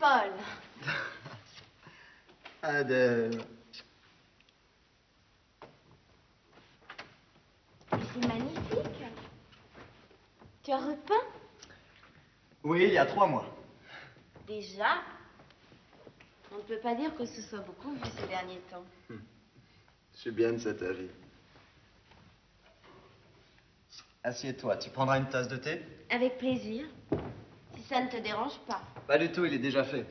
Paul. Adèle. C'est magnifique. Tu as repeint? Oui, il y a 3 mois. Déjà? On ne peut pas dire que ce soit beaucoup vu ces derniers temps. Je suis bien de cet avis. Assieds-toi, tu prendras une tasse de thé? Avec plaisir. Si ça ne te dérange pas. Pas du tout, il est déjà fait.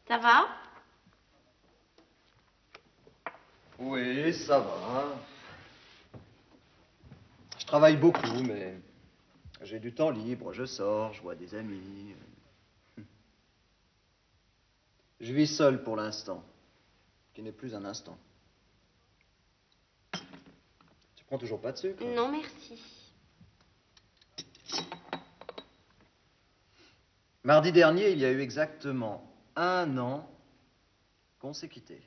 Ça va? Oui, ça va. Je travaille beaucoup, mais j'ai du temps libre, je sors, je vois des amis. Je vis seul pour l'instant, qui n'est plus un instant. Tu prends toujours pas de sucre? Non, merci. Mardi dernier, il y a eu exactement 1 an qu'on s'est quittés.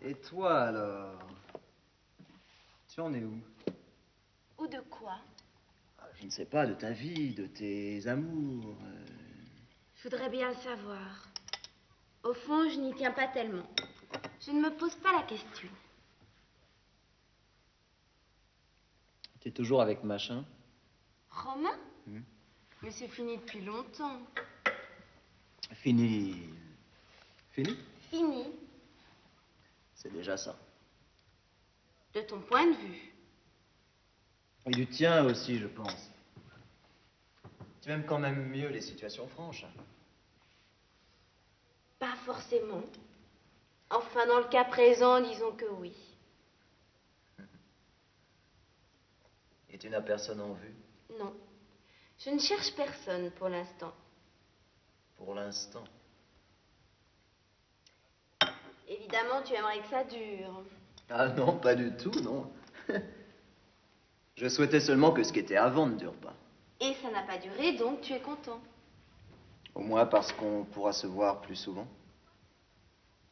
Et toi, alors? Tu en es où? Ou de quoi? Je ne sais pas, de ta vie, de tes amours. Je voudrais bien le savoir. Au fond, je n'y tiens pas tellement. Je ne me pose pas la question. Tu es toujours avec machin? Romain? Mais c'est fini depuis longtemps. Fini. Fini? Fini, C'est déjà ça. de ton point de vue. Et du tien aussi, je pense. Tu aimes quand même mieux les situations franches. Pas forcément. Enfin, dans le cas présent, disons que oui. Et tu n'as personne en vue? Non. Je ne cherche personne pour l'instant. Pour l'instant. Évidemment, tu aimerais que ça dure. Ah non, pas du tout, non. Je souhaitais seulement que ce qui était avant ne dure pas. Et ça n'a pas duré, donc tu es content. Au moins parce qu'on pourra se voir plus souvent.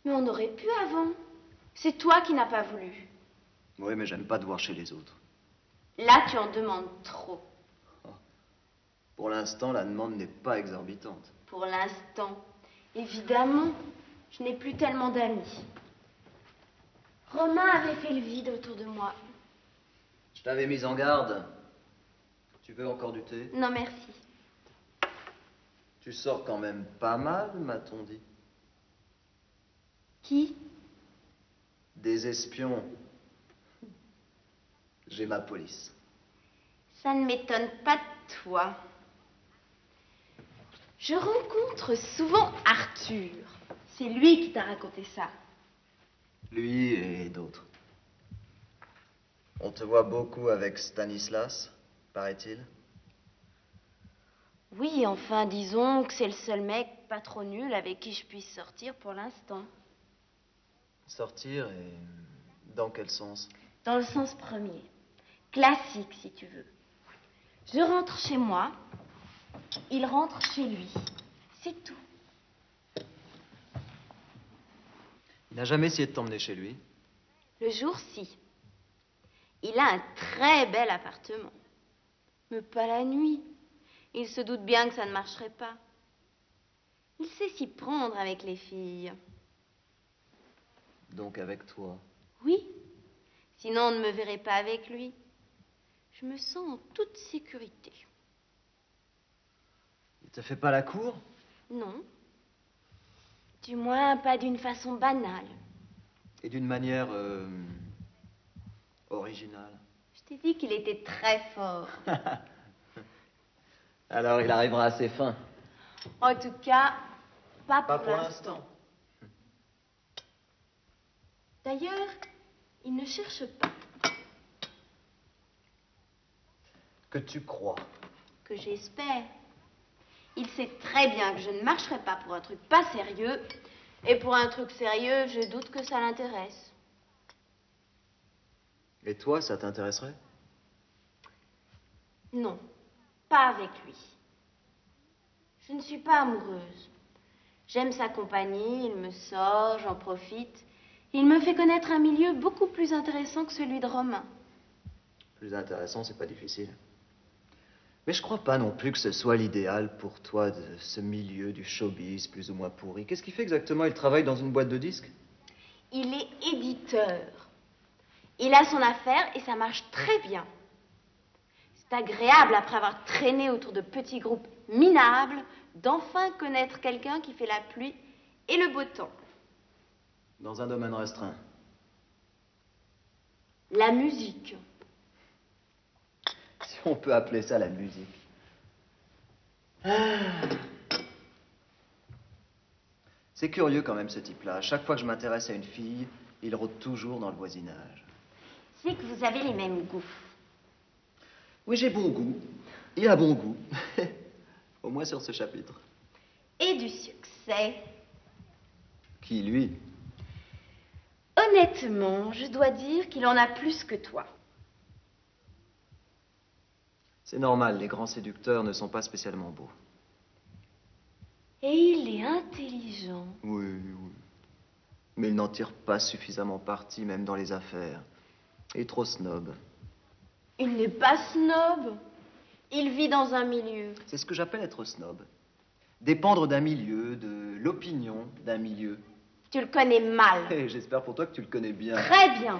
Mais on aurait pu avant. C'est toi qui n'as pas voulu. Oui, mais j'aime pas te voir chez les autres. Là, tu en demandes trop. Pour l'instant, la demande n'est pas exorbitante. Pour l'instant. Évidemment, je n'ai plus tellement d'amis. Romain avait fait le vide autour de moi. Je t'avais mise en garde. Tu veux encore du thé? Non, merci. Tu sors quand même pas mal, m'a-t-on dit. Qui? Des espions. J'ai ma police. Ça ne m'étonne pas de toi. Je rencontre souvent Arthur. C'est lui qui t'a raconté ça. Lui et d'autres. On te voit beaucoup avec Stanislas, paraît-il. Oui, enfin, disons que c'est le seul mec pas trop nul avec qui je puisse sortir pour l'instant. Sortir et... dans quel sens? Dans le sens premier. Classique, si tu veux. Je rentre chez moi, il rentre chez lui. C'est tout. Il n'a jamais essayé de t'emmener chez lui? Le jour-ci. Il a un très bel appartement. Mais pas la nuit. Il se doute bien que ça ne marcherait pas. Il sait s'y prendre avec les filles. Donc avec toi? Oui. Sinon, on ne me verrait pas avec lui. Je me sens en toute sécurité. Il te fait pas la cour? Non. Du moins, pas d'une façon banale. Et d'une manière... originale. Je t'ai dit qu'il était très fort. Alors il arrivera à ses fins. En tout cas, pas pour l'instant. D'ailleurs, il ne cherche pas. Que tu crois. Que j'espère. Il sait très bien que je ne marcherai pas pour un truc pas sérieux. Et pour un truc sérieux, je doute que ça l'intéresse. Et toi, ça t'intéresserait? Non, pas avec lui. Je ne suis pas amoureuse. J'aime sa compagnie, il me sort, j'en profite. Il me fait connaître un milieu beaucoup plus intéressant que celui de Romain. Plus intéressant, c'est pas difficile. Mais je crois pas non plus que ce soit l'idéal pour toi de ce milieu du showbiz plus ou moins pourri. Qu'est-ce qu'il fait exactement? Il travaille dans une boîte de disques? Il est éditeur. Il a son affaire et ça marche très bien. C'est agréable, après avoir traîné autour de petits groupes minables, d'enfin connaître quelqu'un qui fait la pluie et le beau temps. Dans un domaine restreint. La musique. Si on peut appeler ça la musique. Ah. C'est curieux quand même ce type-là. À chaque fois que je m'intéresse à une fille, il rôde toujours dans le voisinage. C'est que vous avez les mêmes goûts. Oui, j'ai bon goût. Il a bon goût. Au moins sur ce chapitre. Et du succès. Qui, lui? Honnêtement, je dois dire qu'il en a plus que toi. C'est normal, les grands séducteurs ne sont pas spécialement beaux. Et il est intelligent. Oui, oui. Mais il n'en tire pas suffisamment parti, même dans les affaires. Il est trop snob. Il n'est pas snob. Il vit dans un milieu. C'est ce que j'appelle être snob. Dépendre d'un milieu, de l'opinion d'un milieu. Tu le connais mal. Et j'espère pour toi que tu le connais bien. Très bien.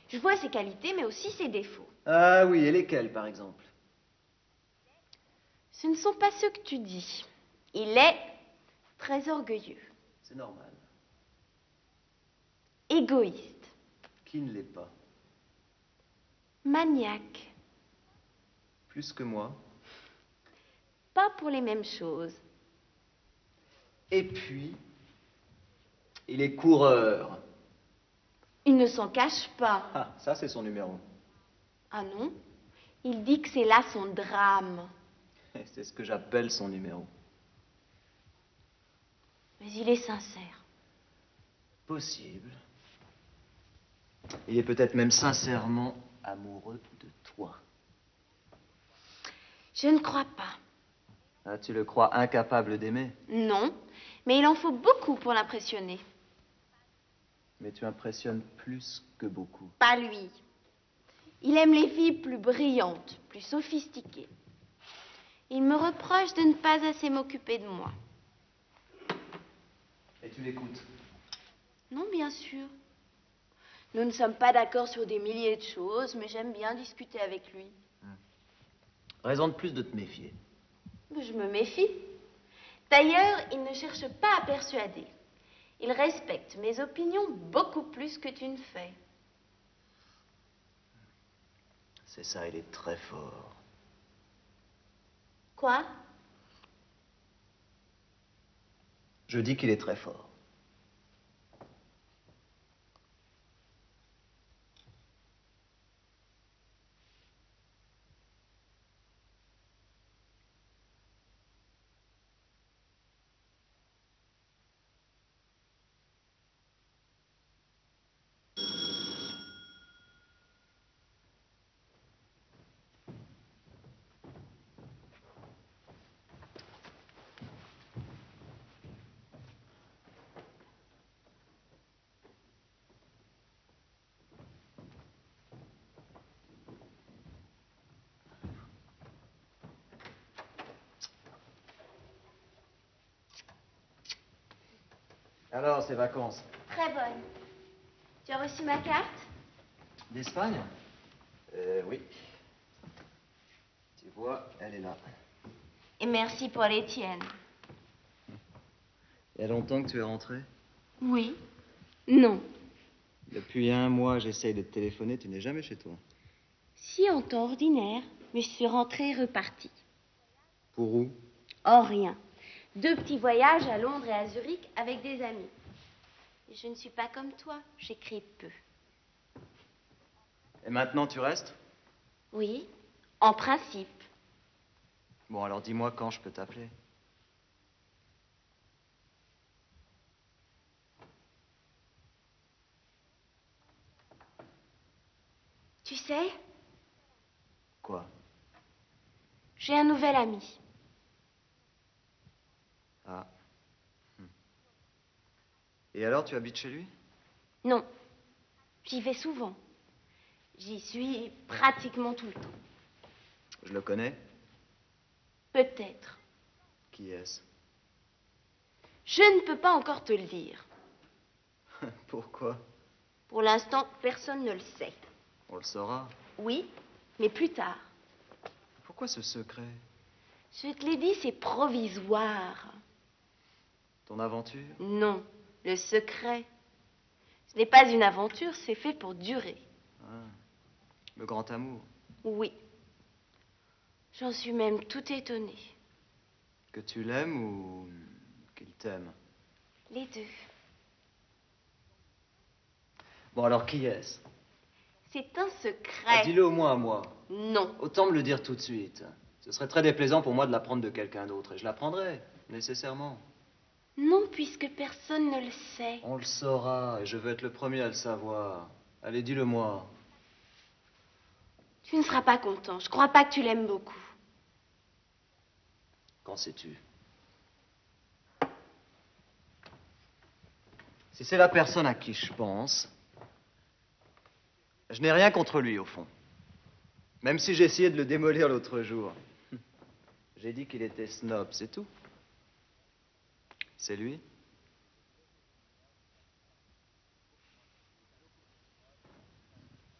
Je vois ses qualités, mais aussi ses défauts. Ah oui, et lesquels, par exemple? Ce ne sont pas ceux que tu dis. Il est très orgueilleux. C'est normal. Égoïste. Qui ne l'est pas? Maniaque. Plus que moi. Pas pour les mêmes choses. Et puis, il est coureur. Il ne s'en cache pas. Ah, ça c'est son numéro. Ah non? Il dit que c'est là son drame. C'est ce que j'appelle son numéro. Mais il est sincère. Possible. Il est peut-être même sincèrement amoureux de toi. Je ne crois pas. Ah, tu le crois incapable d'aimer? Non, mais il en faut beaucoup pour l'impressionner. Mais tu impressionnes plus que beaucoup. Pas lui. Il aime les filles plus brillantes, plus sophistiquées. Il me reproche de ne pas assez m'occuper de moi. Et tu l'écoutes? Non, bien sûr. Nous ne sommes pas d'accord sur des milliers de choses, mais j'aime bien discuter avec lui. Raison de plus de te méfier. Mais je me méfie. D'ailleurs, il ne cherche pas à persuader. Il respecte mes opinions beaucoup plus que tu ne fais. C'est ça, il est très fort. Quoi? Je dis qu'il est très fort. Alors, ces vacances? Très bonne. Tu as reçu ma carte? D'Espagne? Oui. Tu vois, elle est là. Et merci pour les tiennes. Il y a longtemps que tu es rentré? Oui. Non. Depuis un mois, j'essaye de te téléphoner, tu n'es jamais chez toi. Si en temps ordinaire, mais je suis rentrée et repartie. Pour où? Oh, rien. 2 petits voyages à Londres et à Zurich avec des amis. Et je ne suis pas comme toi, j'écris peu. Et maintenant, tu restes? Oui, en principe. Bon, alors dis-moi quand je peux t'appeler. sais, Quoi? j'ai un nouvel ami. Ah. Et alors, tu habites chez lui? Non, j'y vais souvent. J'y suis pratiquement tout le temps. Je le connais. Peut-être. Qui est-ce? Je ne peux pas encore te le dire. Pourquoi? Pour l'instant, personne ne le sait. On le saura. Oui, mais plus tard. Pourquoi ce secret? Je te l'ai dit, c'est provisoire. Ton aventure? Non, le secret. Ce n'est pas une aventure, c'est fait pour durer. Ah. Le grand amour. Oui. J'en suis même tout étonnée. Que tu l'aimes ou qu'il t'aime? Les deux. Bon, alors qui est-ce? C'est un Ah, secret. dis-le au moins à moi. Non. Autant me le dire tout de suite. Ce serait très déplaisant pour moi de l'apprendre de quelqu'un d'autre, et je l'apprendrai, nécessairement. Non, puisque personne ne le sait. On le saura, et je veux être le premier à le savoir. Allez, dis-le moi. Tu ne seras pas content. Je crois pas que tu l'aimes beaucoup. Qu'en sais-tu? Si c'est la personne à qui je pense, je n'ai rien contre lui, au fond. Même si j'ai essayé de le démolir l'autre jour. J'ai dit qu'il était snob, c'est tout. C'est lui?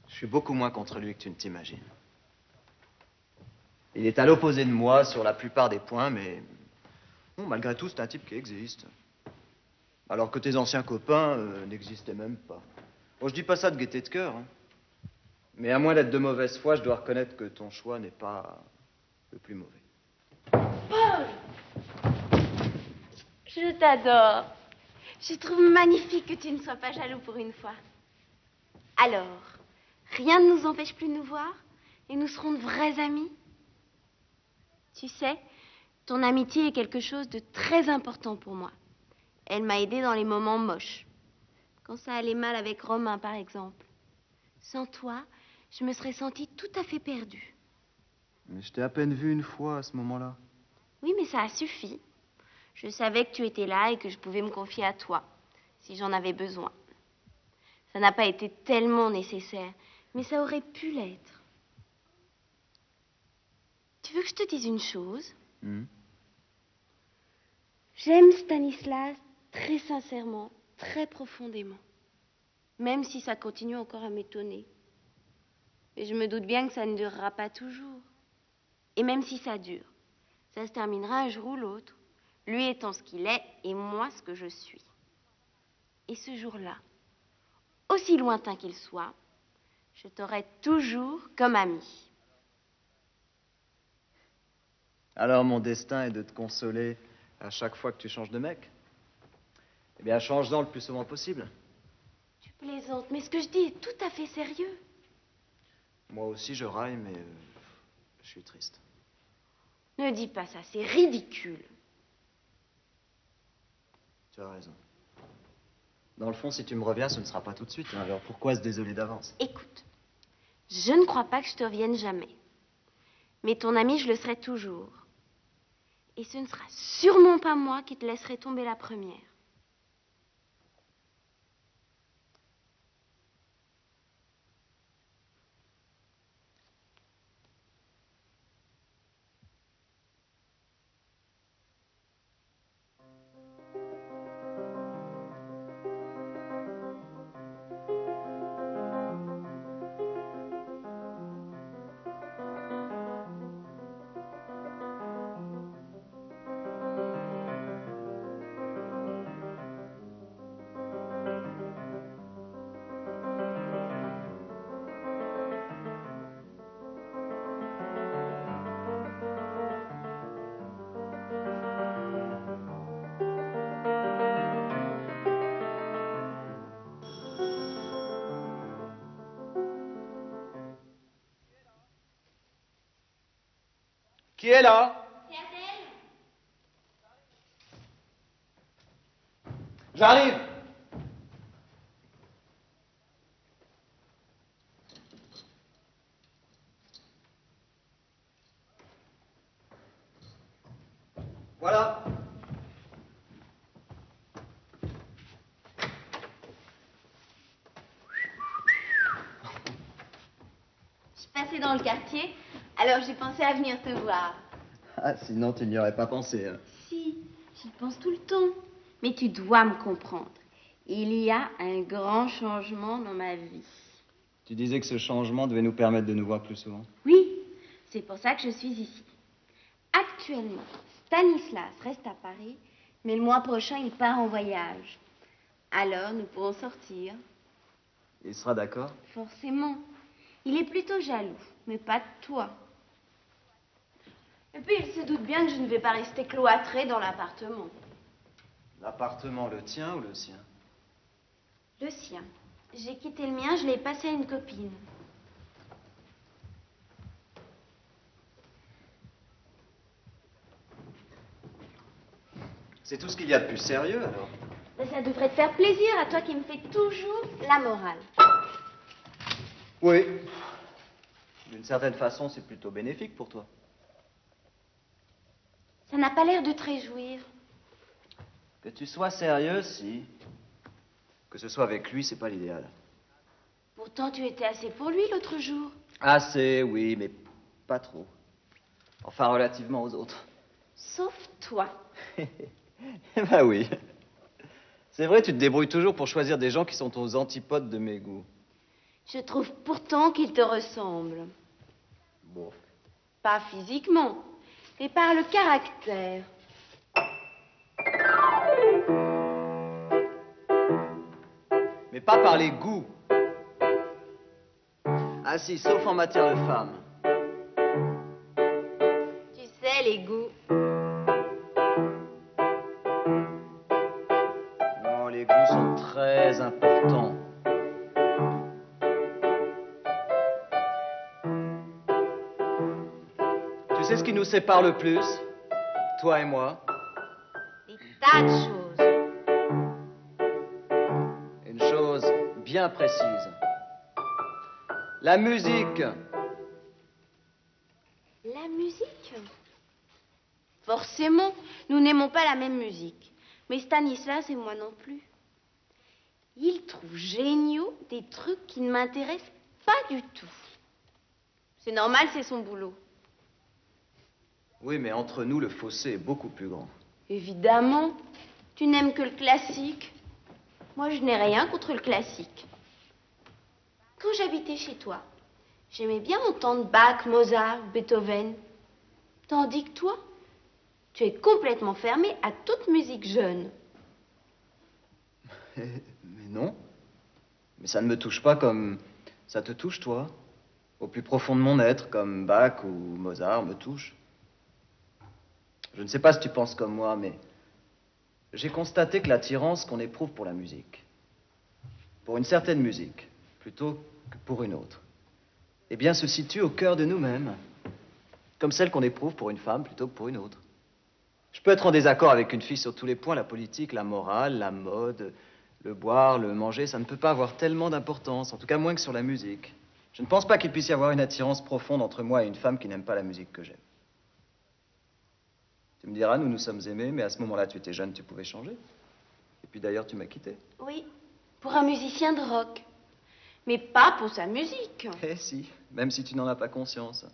Je suis beaucoup moins contre lui que tu ne t'imagines. Il est à l'opposé de moi sur la plupart des points, mais bon, malgré tout, c'est un type qui existe. Alors que tes anciens copains n'existaient même pas. Bon, je dis pas ça de gaieté de cœur, hein. Mais à moins d'être de mauvaise foi, je dois reconnaître que ton choix n'est pas le plus mauvais. Paul! Je t'adore. Je trouve magnifique que tu ne sois pas jaloux pour une fois. Alors, rien ne nous empêche plus de nous voir et nous serons de vrais amis. Tu sais, ton amitié est quelque chose de très important pour moi. Elle m'a aidée dans les moments moches. Quand ça allait mal avec Romain, par exemple. Sans toi, je me serais sentie tout à fait perdue. Mais je t'ai à peine vu une fois à ce moment-là. Oui, mais ça a suffi. Je savais que tu étais là et que je pouvais me confier à toi, si j'en avais besoin. Ça n'a pas été tellement nécessaire, mais ça aurait pu l'être. Tu veux que je te dise une chose? J'aime Stanislas très sincèrement, très profondément. Même si ça continue encore à m'étonner. Et je me doute bien que ça ne durera pas toujours. Et même si ça dure, ça se terminera un jour ou l'autre. Lui étant ce qu'il est et moi ce que je suis. Et ce jour-là, aussi lointain qu'il soit, je t'aurai toujours comme ami. Alors mon destin est de te consoler à chaque fois que tu changes de mec? Eh bien, change-en le plus souvent possible. Tu plaisantes, mais ce que je dis est tout à fait sérieux. Moi aussi, je raille, mais je suis triste. Ne dis pas ça, c'est ridicule. Tu as raison. Dans le fond, si tu me reviens, ce ne sera pas tout de suite, hein. Alors pourquoi se désoler d'avance? Écoute, je ne crois pas que je te revienne jamais. Mais ton ami, je le serai toujours. Et ce ne sera sûrement pas moi qui te laisserai tomber la première. Qui est là? C'est Adèle. J'arrive. passais dans le quartier, alors j'ai pensé à venir te voir. Ah, sinon tu n'y aurais pas pensé. Hein. Si, j'y pense tout le temps. Mais tu dois me comprendre. Il y a un grand changement dans ma vie. Tu disais que ce changement devait nous permettre de nous voir plus souvent. Oui, c'est pour ça que je suis ici. Actuellement, Stanislas reste à Paris, mais le mois prochain, il part en voyage. Alors, nous pourrons sortir. Il sera d'accord? Forcément. Il est plutôt jaloux, mais pas de toi. Et puis, il se doute bien que je ne vais pas rester cloîtrée dans l'appartement. L'appartement, le tien ou le sien? Le sien. J'ai quitté le mien, je l'ai passé à une copine. C'est tout ce qu'il y a de plus sérieux, alors? Mais ça devrait te faire plaisir, à toi qui me fais toujours la morale. Oui. D'une certaine façon, c'est plutôt bénéfique pour toi. Ça n'a pas l'air de te réjouir. Que tu sois sérieux, si. Que ce soit avec lui, c'est pas l'idéal. Pourtant, tu étais assez pour lui l'autre jour. Assez, oui, mais pas trop. Enfin, relativement aux autres. Sauf toi. Bah oui. C'est vrai, tu te débrouilles toujours pour choisir des gens qui sont aux antipodes de mes goûts. Je trouve pourtant qu'il te ressemble. Bon. Pas physiquement, mais par le caractère. Mais pas par les goûts. Ah si, sauf en matière de femmes. Tu sais, les goûts. Non, les goûts sont très importants. Tu sais ce qui nous sépare le plus, toi et moi? Des tas de choses. Une chose bien précise. La musique. La musique? Forcément, nous n'aimons pas la même musique. Mais Stanislas et moi non plus. Il trouve géniaux des trucs qui ne m'intéressent pas du tout. C'est normal, c'est son boulot. Oui, mais entre nous, le fossé est beaucoup plus grand. Évidemment, tu n'aimes que le classique. Moi, je n'ai rien contre le classique. Quand j'habitais chez toi, j'aimais bien entendre Bach, Mozart, Beethoven. Tandis que toi, tu es complètement fermé à toute musique jeune. Mais non. Mais ça ne me touche pas comme ça te touche, toi. Au plus profond de mon être, comme Bach ou Mozart me touche. Je ne sais pas si tu penses comme moi, mais j'ai constaté que l'attirance qu'on éprouve pour la musique, pour une certaine musique, plutôt que pour une autre, eh bien, se situe au cœur de nous-mêmes, comme celle qu'on éprouve pour une femme plutôt que pour une autre. Je peux être en désaccord avec une fille sur tous les points, la politique, la morale, la mode, le boire, le manger, ça ne peut pas avoir tellement d'importance, en tout cas moins que sur la musique. Je ne pense pas qu'il puisse y avoir une attirance profonde entre moi et une femme qui n'aime pas la musique que j'aime. Tu me diras, nous nous sommes aimés, mais à ce moment-là, tu étais jeune, tu pouvais changer. Et puis d'ailleurs, tu m'as quitté. Oui, pour un musicien de rock. Mais pas pour sa musique. Eh si, même si tu n'en as pas conscience.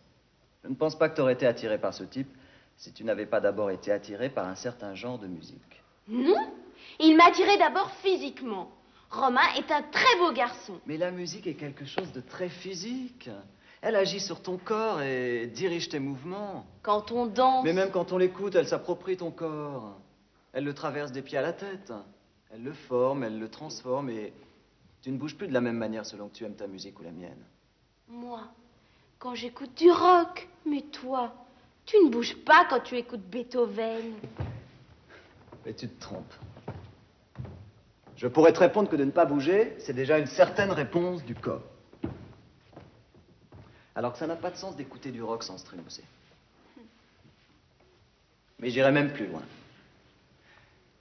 Je ne pense pas que tu aurais été attiré par ce type si tu n'avais pas d'abord été attiré par un certain genre de musique. Non, il m'attirait d'abord physiquement. Romain est un très beau garçon. Mais la musique est quelque chose de très physique. Elle agit sur ton corps et dirige tes mouvements. Quand on danse. Mais même quand on l'écoute, elle s'approprie ton corps. Elle le traverse des pieds à la tête. Elle le forme, elle le transforme et tu ne bouges plus de la même manière selon que tu aimes ta musique ou la mienne. Moi, quand j'écoute du rock, mais toi, tu ne bouges pas quand tu écoutes Beethoven. Mais tu te trompes. Je pourrais te répondre que de ne pas bouger, c'est déjà une certaine réponse du corps. Alors que ça n'a pas de sens d'écouter du rock sans se trémousser. Mais j'irai même plus loin.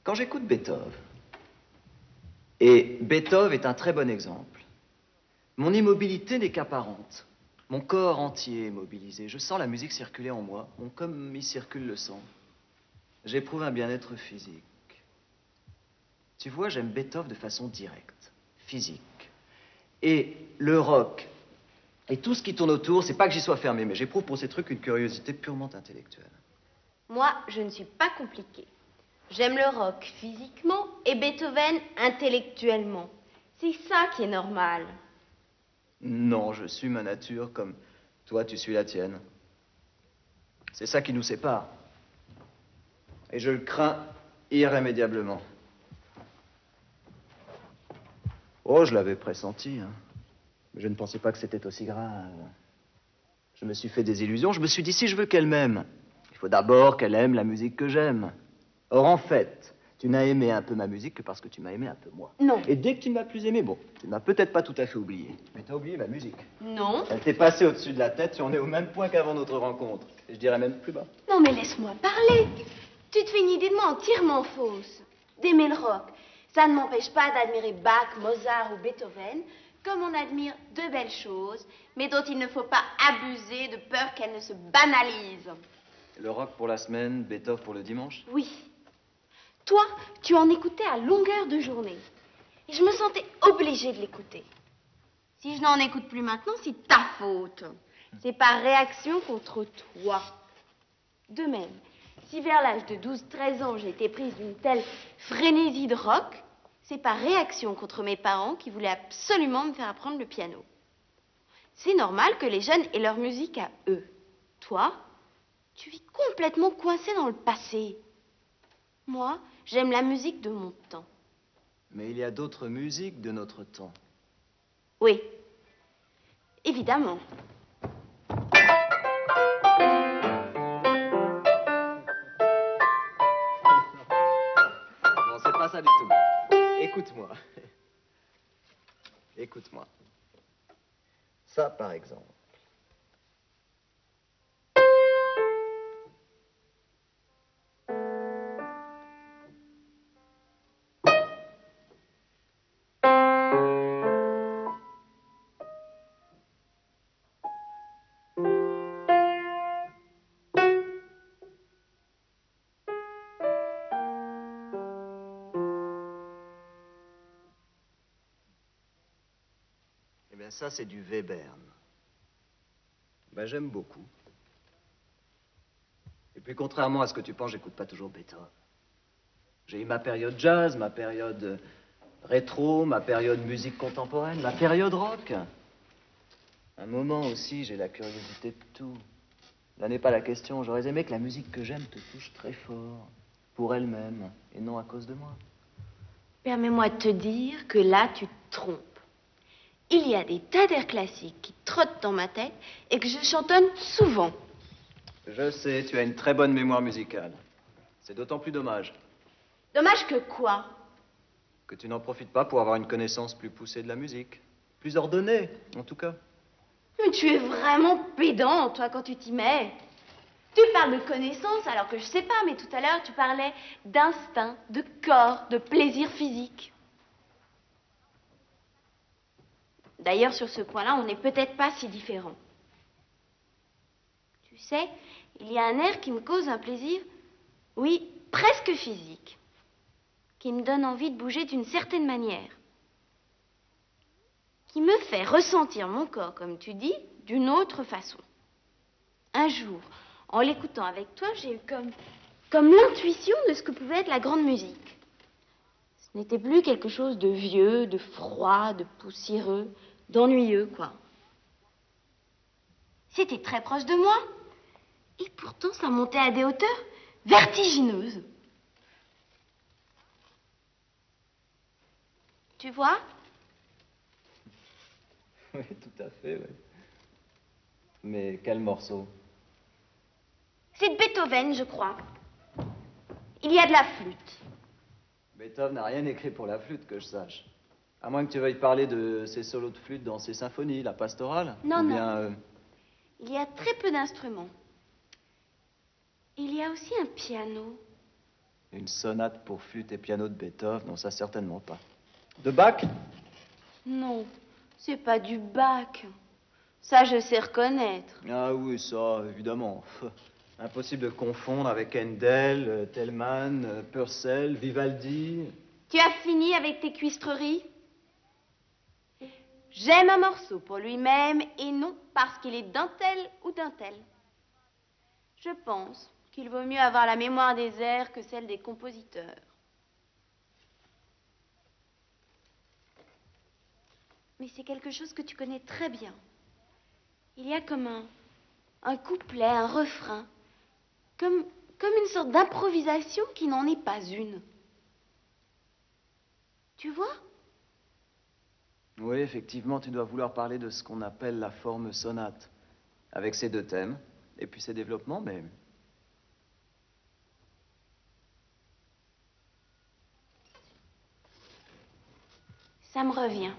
Quand j'écoute Beethoven, et Beethoven est un très bon exemple, mon immobilité n'est qu'apparente. Mon corps entier est mobilisé. Je sens la musique circuler en moi, comme il circule le sang. J'éprouve un bien-être physique. Tu vois, j'aime Beethoven de façon directe, physique. Et le rock, Et tout ce qui tourne autour, c'est pas que j'y sois fermé, mais j'éprouve pour ces trucs une curiosité purement intellectuelle. Moi, je ne suis pas compliquée. J'aime le rock physiquement et Beethoven intellectuellement. C'est ça qui est normal. Non, je suis ma nature comme toi, tu suis la tienne. C'est ça qui nous sépare. Et je le crains irrémédiablement. Oh, je l'avais pressenti, hein. Mais je ne pensais pas que c'était aussi grave. Je me suis fait des illusions. Je me suis dit, si je veux qu'elle m'aime, il faut d'abord qu'elle aime la musique que j'aime. Or, en fait, tu n'as aimé un peu ma musique que parce que tu m'as aimé un peu moi. Non. Et dès que tu ne m'as plus aimé, bon, tu ne m'as peut-être pas tout à fait oublié, mais tu as oublié ma musique. Non. Elle t'est passée au-dessus de la tête et on est au même point qu'avant notre rencontre. Et je dirais même plus bas. Non, mais laisse-moi parler. Tu te fais une idée de moi entièrement fausse. D'aimer le rock, ça ne m'empêche pas d'admirer Bach, Mozart ou Beethoven, comme on admire de belles choses, mais dont il ne faut pas abuser de peur qu'elles ne se banalisent. Le rock pour la semaine, Beethoven pour le dimanche? Oui. Toi, tu en écoutais à longueur de journée. Et je me sentais obligée de l'écouter. Si je n'en écoute plus maintenant, c'est ta faute. C'est par réaction contre toi. De même, si vers l'âge de 12-13 ans, j'ai été prise d'une telle frénésie de rock, c'est par réaction contre mes parents qui voulaient absolument me faire apprendre le piano. C'est normal que les jeunes aient leur musique à eux. Toi, tu vis complètement coincé dans le passé. Moi, j'aime la musique de mon temps. Mais il y a d'autres musiques de notre temps. Oui, évidemment. Non, c'est pas ça du tout. Écoute-moi. Écoute-moi. Ça, par exemple. Eh bien, ça, c'est du Webern. Ben, j'aime beaucoup. Et puis, contrairement à ce que tu penses, j'écoute pas toujours Beethoven. J'ai eu ma période jazz, ma période rétro, ma période musique contemporaine, ma période rock. Un moment aussi, j'ai la curiosité de tout. Là n'est pas la question. J'aurais aimé que la musique que j'aime te touche très fort, pour elle-même, et non à cause de moi. Permets-moi de te dire que là, tu te trompes. Il y a des tas d'airs classiques qui trottent dans ma tête et que je chantonne souvent. Je sais, tu as une très bonne mémoire musicale. C'est d'autant plus dommage Dommage que quoi? que tu n'en profites pas pour avoir une connaissance plus poussée de la musique. Plus ordonnée, en tout cas. Mais tu es vraiment pédant, toi, quand tu t'y mets. Tu parles de connaissance alors que je sais pas, mais tout à l'heure, tu parlais d'instinct, de corps, de plaisir physique. D'ailleurs, sur ce point-là, on n'est peut-être pas si différents. Tu sais, il y a un air qui me cause un plaisir, oui, presque physique, qui me donne envie de bouger d'une certaine manière, qui me fait ressentir mon corps, comme tu dis, d'une autre façon. Un jour, en l'écoutant avec toi, j'ai eu comme l'intuition de ce que pouvait être la grande musique. Ce n'était plus quelque chose de vieux, de froid, de poussiéreux, d'ennuyeux, quoi. C'était très proche de moi. Et pourtant, ça montait à des hauteurs vertigineuses. Tu vois? Oui, tout à fait, oui. Mais quel morceau? C'est de Beethoven, je crois. Il y a de la flûte. Beethoven n'a rien écrit pour la flûte, que je sache. À moins que tu veuilles parler de ses solos de flûte dans ses symphonies, la pastorale. Non, ou non. bien, Il y a très peu d'instruments. Il y a aussi un piano. une sonate pour flûte et piano de Beethoven. Non, ça, certainement pas. De Bach? Non, c'est pas du Bach. Ça, je sais reconnaître. Ah oui, ça, évidemment. Impossible de confondre avec Handel, Telemann, Purcell, Vivaldi. Tu as fini avec tes cuistreries? J'aime un morceau pour lui-même et non parce qu'il est d'un tel ou d'un tel. Je pense qu'il vaut mieux avoir la mémoire des airs que celle des compositeurs. Mais c'est quelque chose que tu connais très bien. Il y a comme un couplet, un refrain, comme une sorte d'improvisation qui n'en est pas une. Tu vois? Oui, effectivement, tu dois vouloir parler de ce qu'on appelle la forme sonate, avec ses deux thèmes, et puis ses développements, mais... Ça me revient.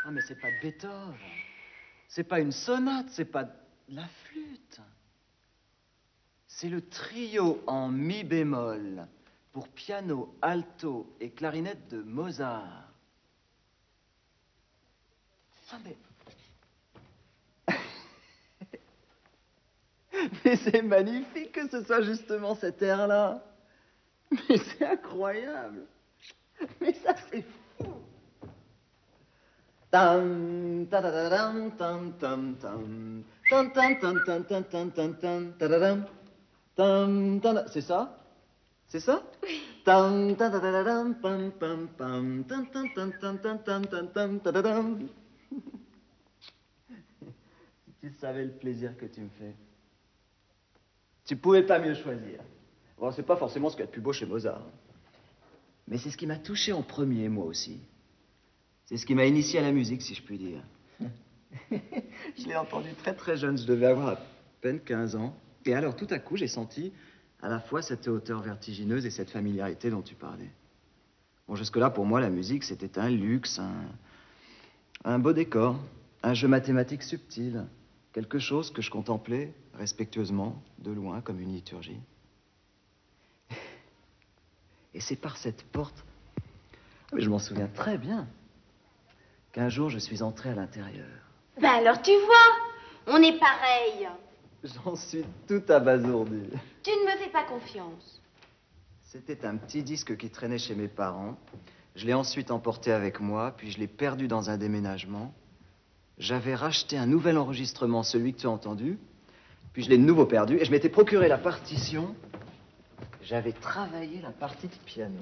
Ah, mais c'est pas de Beethoven. C'est pas une sonate, c'est pas de la flûte. C'est le trio en mi bémol pour piano, alto et clarinette de Mozart. Ah, mais... Mais c'est magnifique que ce soit justement cet air-là. Mais c'est incroyable. Mais ça, c'est fou. Tam, tadadadam, tam, tam, tam. Tam, tam, tam, tam, tam, tam, tam, tam, tadadam. Tam, tam, c'est ça? C'est ça? Oui. Tam, tadadadam, pam, pam, pam. Tam, tam, tam, tam, tam, tam, tam, tam, tadadam. Si tu savais le plaisir que tu me fais. Tu pouvais pas mieux choisir. Bon, c'est pas forcément ce qu'il y a de plus beau chez Mozart. Mais c'est ce qui m'a touché en premier, moi aussi. C'est ce qui m'a initié à la musique, si je puis dire. Je l'ai entendu très très jeune, je devais avoir à peine 15 ans. Et alors, tout à coup, j'ai senti à la fois cette hauteur vertigineuse et cette familiarité dont tu parlais. Bon, jusque-là, pour moi, la musique, c'était un luxe, un beau décor, un jeu mathématique subtil, quelque chose que je contemplais respectueusement, de loin, comme une liturgie. Et c'est par cette porte, mais je m'en souviens très bien, qu'un jour je suis entré à l'intérieur. Ben alors tu vois, on est pareil. J'en suis tout abasourdi. Tu ne me fais pas confiance. C'était un petit disque qui traînait chez mes parents. Je l'ai ensuite emporté avec moi, puis je l'ai perdu dans un déménagement. J'avais racheté un nouvel enregistrement, celui que tu as entendu, puis je l'ai de nouveau perdu, et je m'étais procuré la partition. J'avais travaillé la partie de piano.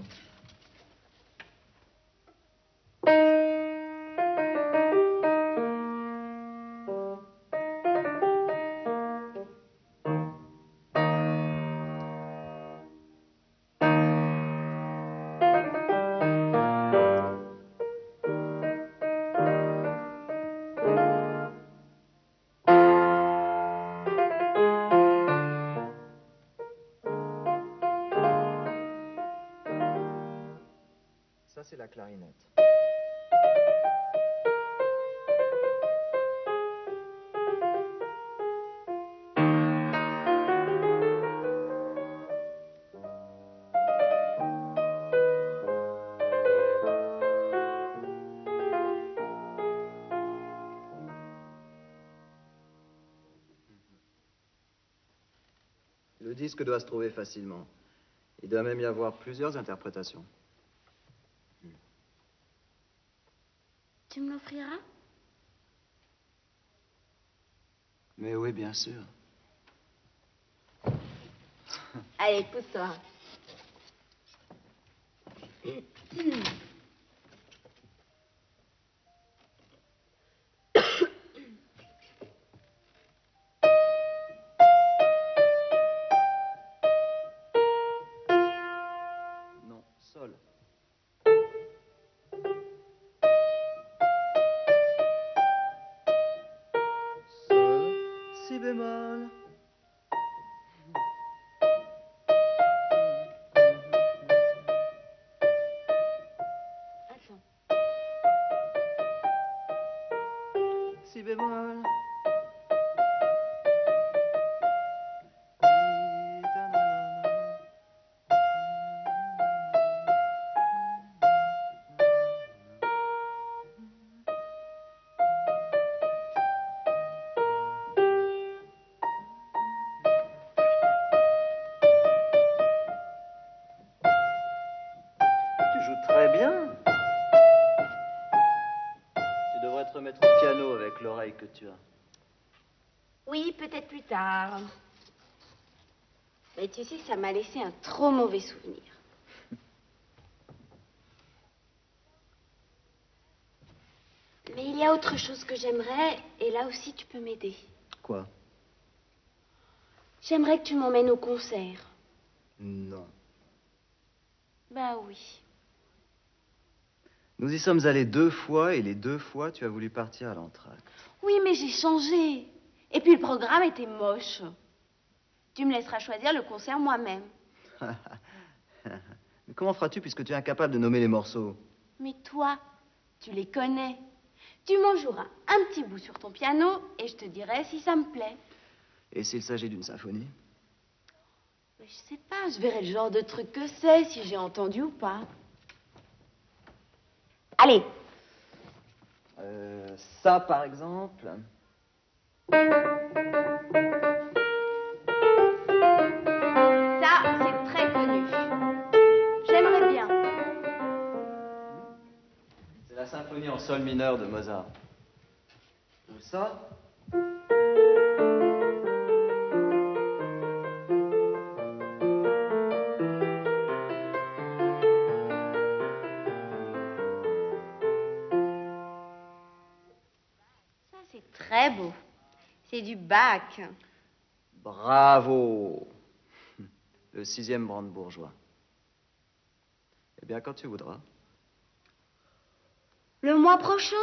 Ça, c'est la clarinette. Le disque doit se trouver facilement. Il doit même y avoir plusieurs interprétations. Tu me l'offriras? Mais oui, bien sûr. Allez, pousse-toi. Non, sol. Sol, si bémol. avec l'oreille que tu as. Oui, peut-être plus tard. Mais tu sais, ça m'a laissé un trop mauvais souvenir. Mais il y a autre chose que j'aimerais, et là aussi tu peux m'aider. Quoi? J'aimerais que tu m'emmènes au concert. Non. Bah oui. Nous y sommes allés 2 fois, et les 2 fois, tu as voulu partir à l'entracte. Oui, mais j'ai changé. Et puis le programme était moche. Tu me laisseras choisir le concert moi-même. Mais comment feras-tu puisque tu es incapable de nommer les morceaux? Mais toi, tu les connais. Tu m'en joueras un petit bout sur ton piano et je te dirai si ça me plaît. Et s'il s'agit d'une symphonie? Mais je sais pas, je verrai le genre de truc que c'est, si j'ai entendu ou pas. Allez. Ça, par exemple. Ça, c'est très connu. J'aimerais bien. C'est la symphonie en sol mineur de Mozart. Ou ça? Ça, c'est très beau. C'est du Bach. Bravo! Le 6e brandebourgeois. Eh bien, quand tu voudras. Le mois prochain?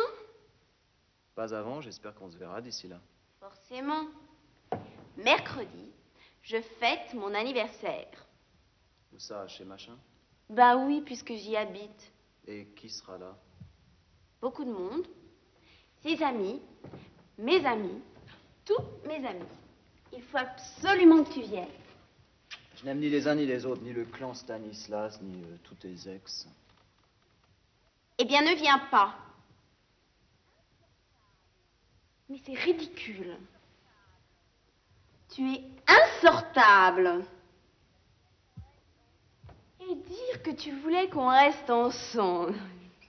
Pas avant, j'espère qu'on se verra d'ici là. Forcément. Mercredi, je fête mon anniversaire. Où ça, chez machin? Bah oui, puisque j'y habite. Et qui sera là? Beaucoup de monde. Ses amis, mes amis, tous mes amis. Il faut absolument que tu viennes. Je n'aime ni les uns ni les autres, ni le clan Stanislas, ni tous tes ex. Eh bien, ne viens pas. Mais c'est ridicule. Tu es insortable. Et dire que tu voulais qu'on reste ensemble.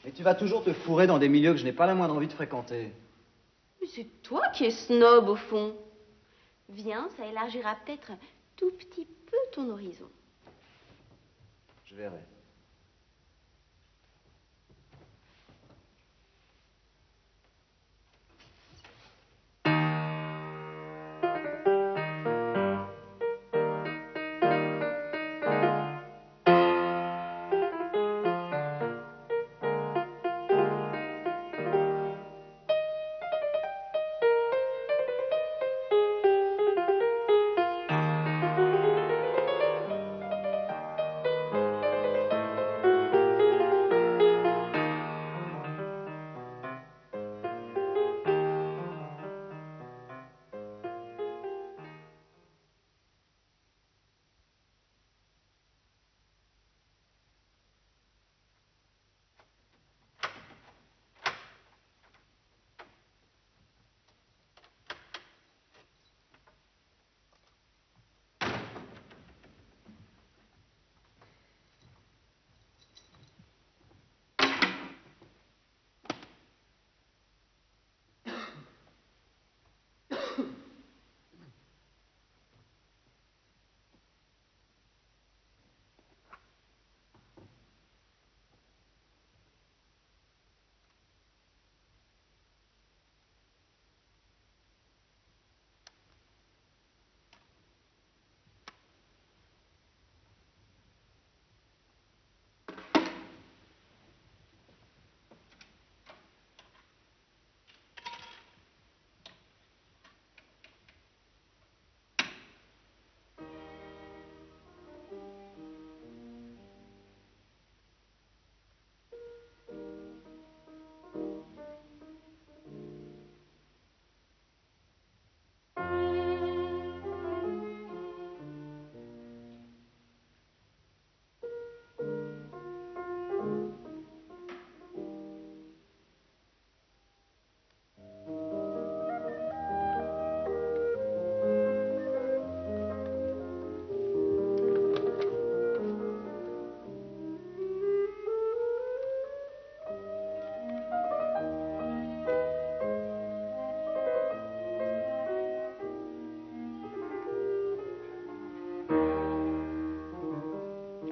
Et tu vas toujours te fourrer dans des milieux que je n'ai pas la moindre envie de fréquenter. Mais c'est toi qui es snob, au fond. Viens, ça élargira peut-être un tout petit peu ton horizon. Je verrai.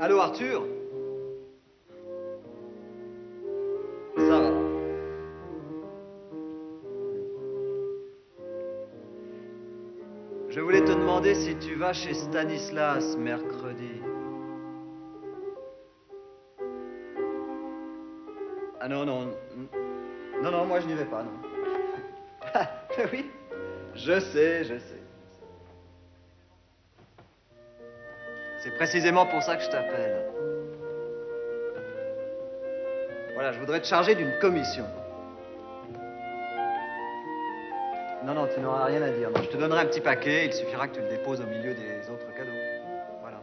Allô, Arthur? Ça va. Je voulais te demander si tu vas chez Stanislas mercredi. Ah non, non. Non, non, moi je n'y vais pas, non. Ah, oui, je sais, je sais. C'est précisément pour ça que je t'appelle. Voilà, je voudrais te charger d'une commission. Non, non, tu n'auras rien à dire. Non, je te donnerai un petit paquet, il suffira que tu le déposes au milieu des autres cadeaux. Voilà.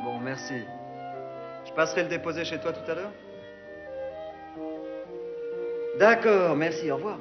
Bon, merci. Je passerai le déposer chez toi tout à l'heure? D'accord, merci, au revoir.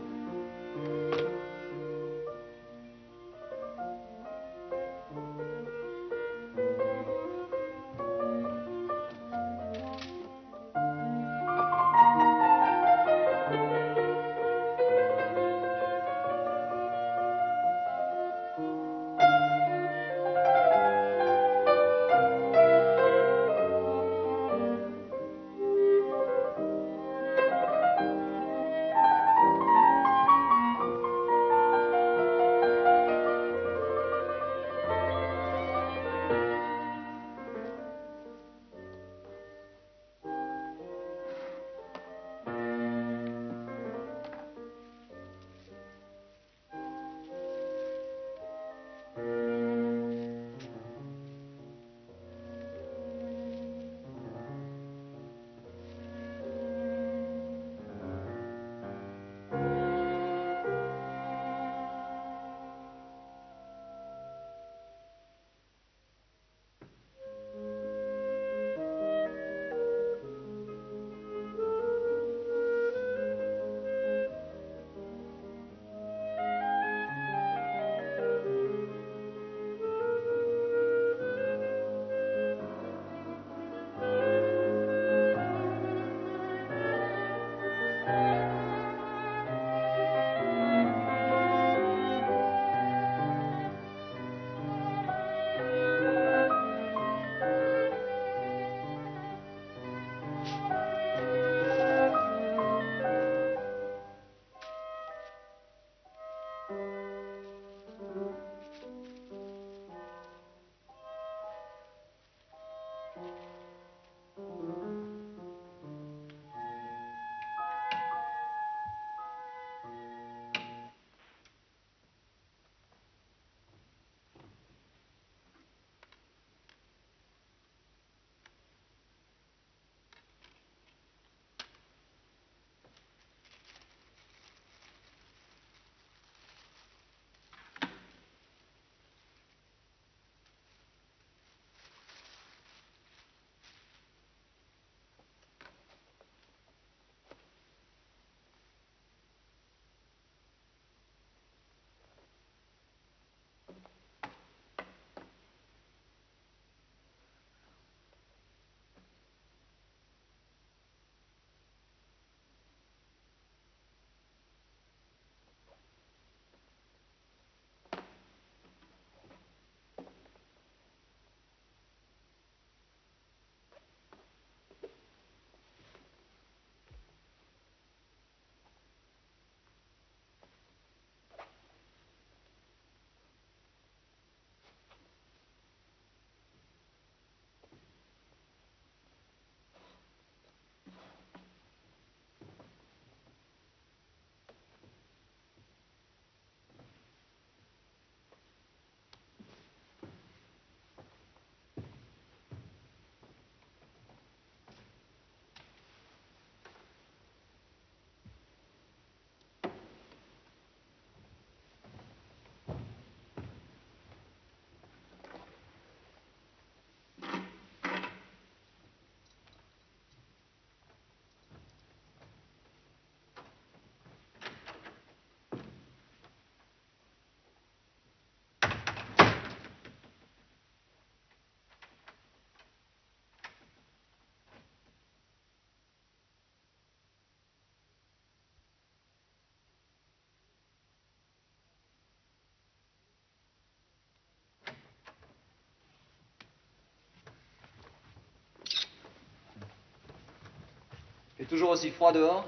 fait toujours aussi froid dehors?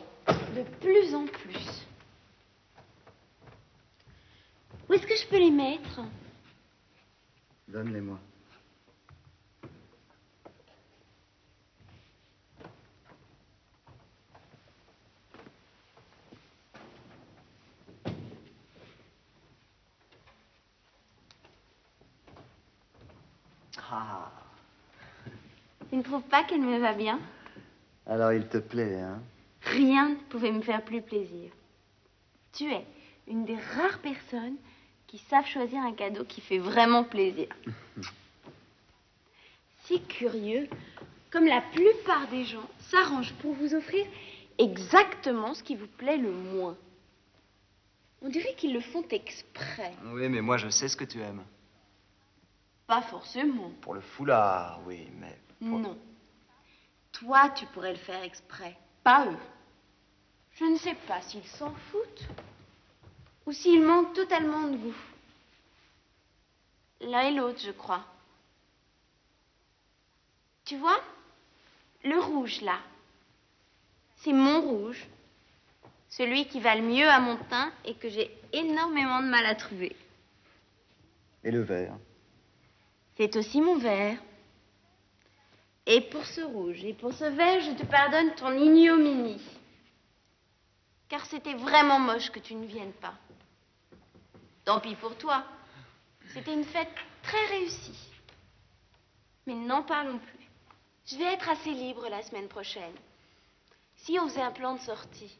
De plus en plus. Où est-ce que je peux les mettre? Donne-les-moi. Ah. Tu ne trouves pas qu'elle me va bien? Alors il te plaît, hein? Rien ne pouvait me faire plus plaisir. Tu es une des rares personnes qui savent choisir un cadeau qui fait vraiment plaisir. Si curieux, comme la plupart des gens s'arrangent pour vous offrir exactement ce qui vous plaît le moins. On dirait qu'ils le font exprès. Oui, mais moi je sais ce que tu aimes. Pas forcément. Pour le foulard, oui, mais... Non. Toi, tu pourrais le faire exprès, pas eux. Je ne sais pas s'ils s'en foutent ou s'ils manquent totalement de goût. L'un et l'autre, je crois. Tu vois, le rouge, là, c'est mon rouge. Celui qui va le mieux à mon teint et que j'ai énormément de mal à trouver. Et le vert? C'est aussi mon vert. Et pour ce rouge et pour ce vert, je te pardonne ton ignominie. Car c'était vraiment moche que tu ne viennes pas. Tant pis pour toi. C'était une fête très réussie. Mais n'en parlons plus. Je vais être assez libre la semaine prochaine. Si on faisait un plan de sortie,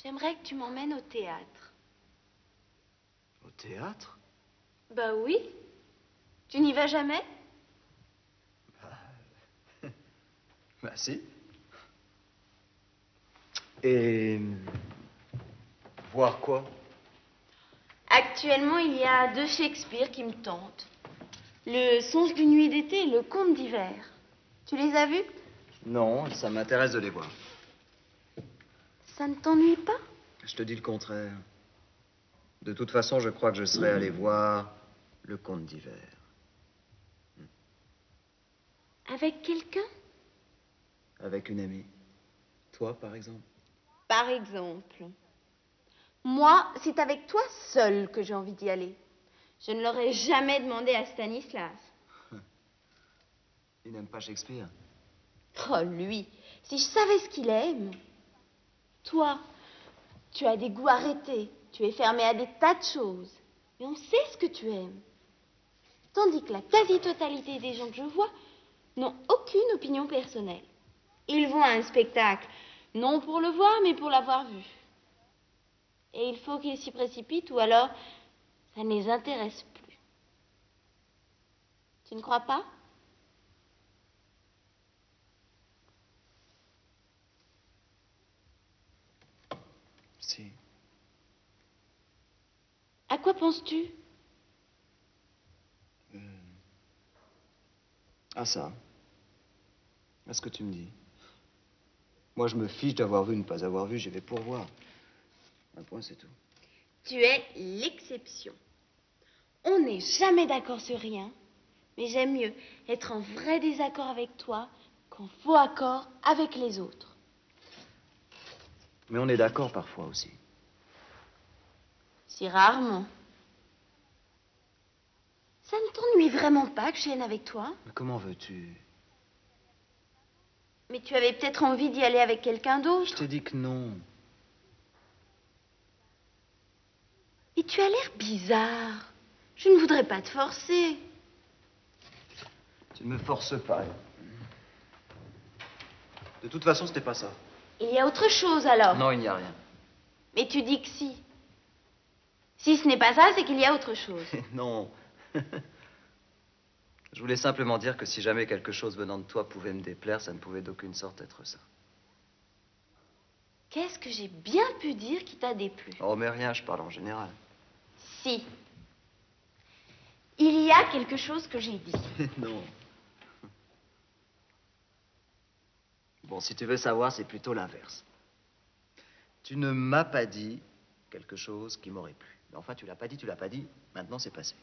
j'aimerais que tu m'emmènes au théâtre. Au théâtre? Bah oui. Tu n'y vas jamais? Bah si. Et... voir quoi? Actuellement, il y a 2 Shakespeare qui me tentent. Le Songe d'une nuit d'été et le Conte d'hiver. Tu les as vus? Non, ça m'intéresse de les voir. Ça ne t'ennuie pas? Je te dis le contraire. De toute façon, je crois que je serais allé voir le Conte d'hiver. Avec quelqu'un? Avec une amie. Toi, par exemple? Par exemple. Moi, c'est avec toi seul que j'ai envie d'y aller. Je ne l'aurais jamais demandé à Stanislas. Il n'aime pas Shakespeare. Oh, lui, si je savais ce qu'il aime. Toi, tu as des goûts arrêtés. Tu es fermé à des tas de choses. Mais on sait ce que tu aimes. Tandis que la quasi-totalité des gens que je vois n'ont aucune opinion personnelle. Ils vont à un spectacle, non pour le voir, mais pour l'avoir vu. Et il faut qu'ils s'y précipitent ou alors ça ne les intéresse plus. Tu ne crois pas? Si. À quoi penses-tu? Ah ça. À ce que tu me dis. Moi, je me fiche d'avoir vu, ne pas avoir vu, j'y vais pour voir. Un point, c'est tout. Tu es l'exception. On n'est jamais d'accord sur rien, mais j'aime mieux être en vrai désaccord avec toi qu'en faux accord avec les autres. Mais on est d'accord parfois aussi. Si rarement. Ça ne t'ennuie vraiment pas que je vienne avec toi? Mais comment veux-tu? Mais tu avais peut-être envie d'y aller avec quelqu'un d'autre. Je t'ai dit que non. Et tu as l'air bizarre. Je ne voudrais pas te forcer. Tu ne me forces pas. De toute façon, c'était pas ça. Il y a autre chose alors. Non, il n'y a rien. Mais tu dis que si. Si ce n'est pas ça, c'est qu'il y a autre chose. Non. Je voulais simplement dire que si jamais quelque chose venant de toi pouvait me déplaire, ça ne pouvait d'aucune sorte être ça. Qu'est-ce que j'ai bien pu dire qui t'a déplu? Oh, mais rien, je parle en général. Si. Il y a quelque chose que j'ai dit. Non. Bon, si tu veux savoir, c'est plutôt l'inverse. Tu ne m'as pas dit quelque chose qui m'aurait plu. Mais enfin, tu l'as pas dit, maintenant c'est passé.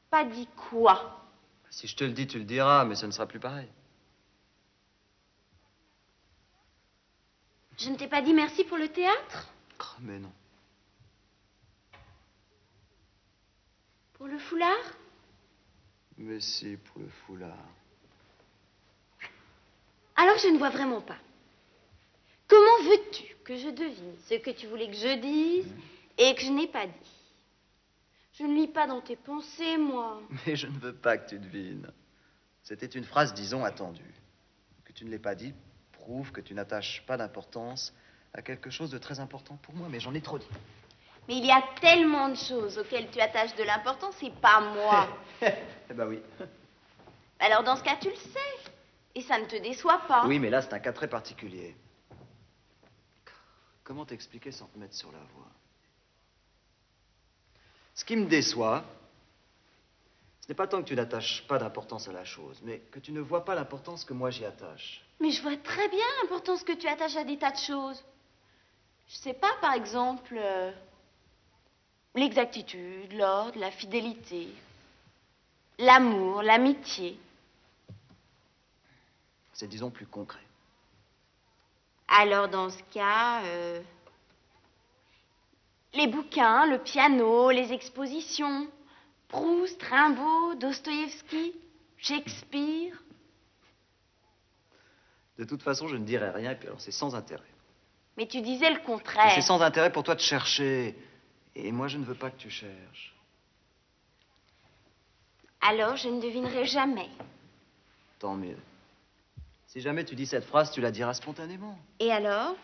Pas dit quoi? Si je te le dis, tu le diras, mais ce ne sera plus pareil. Je ne t'ai pas dit merci pour le théâtre? Oh, mais non. Pour le foulard? Mais si, pour le foulard. Alors je ne vois vraiment pas. Comment veux-tu que je devine ce que tu voulais que je dise et que je n'ai pas dit? Je ne lis pas dans tes pensées, moi. Mais je ne veux pas que tu devines. C'était une phrase, disons, attendue. Que tu ne l'aies pas dit prouve que tu n'attaches pas d'importance à quelque chose de très important pour moi, mais j'en ai trop dit. Mais il y a tellement de choses auxquelles tu attaches de l'importance et pas moi. Eh ben oui. Alors dans ce cas, tu le sais. Et ça ne te déçoit pas. Oui, mais là, c'est un cas très particulier. Comment t'expliquer sans te mettre sur la voie? Ce qui me déçoit, ce n'est pas tant que tu n'attaches pas d'importance à la chose, mais que tu ne vois pas l'importance que moi j'y attache. Mais je vois très bien l'importance que tu attaches à des tas de choses. Je sais pas, par exemple, l'exactitude, l'ordre, la fidélité, l'amour, l'amitié. C'est, disons, plus concret. Alors dans ce cas, les bouquins, le piano, les expositions, Proust, Rimbaud, Dostoïevski, Shakespeare. De toute façon, je ne dirai rien, et puis alors c'est sans intérêt. Mais tu disais le Et contraire. c'est sans intérêt pour toi de chercher. Et moi, je ne veux pas que tu cherches. Alors je ne devinerai jamais. Tant mieux. Si jamais tu dis cette phrase, tu la diras spontanément. Et alors?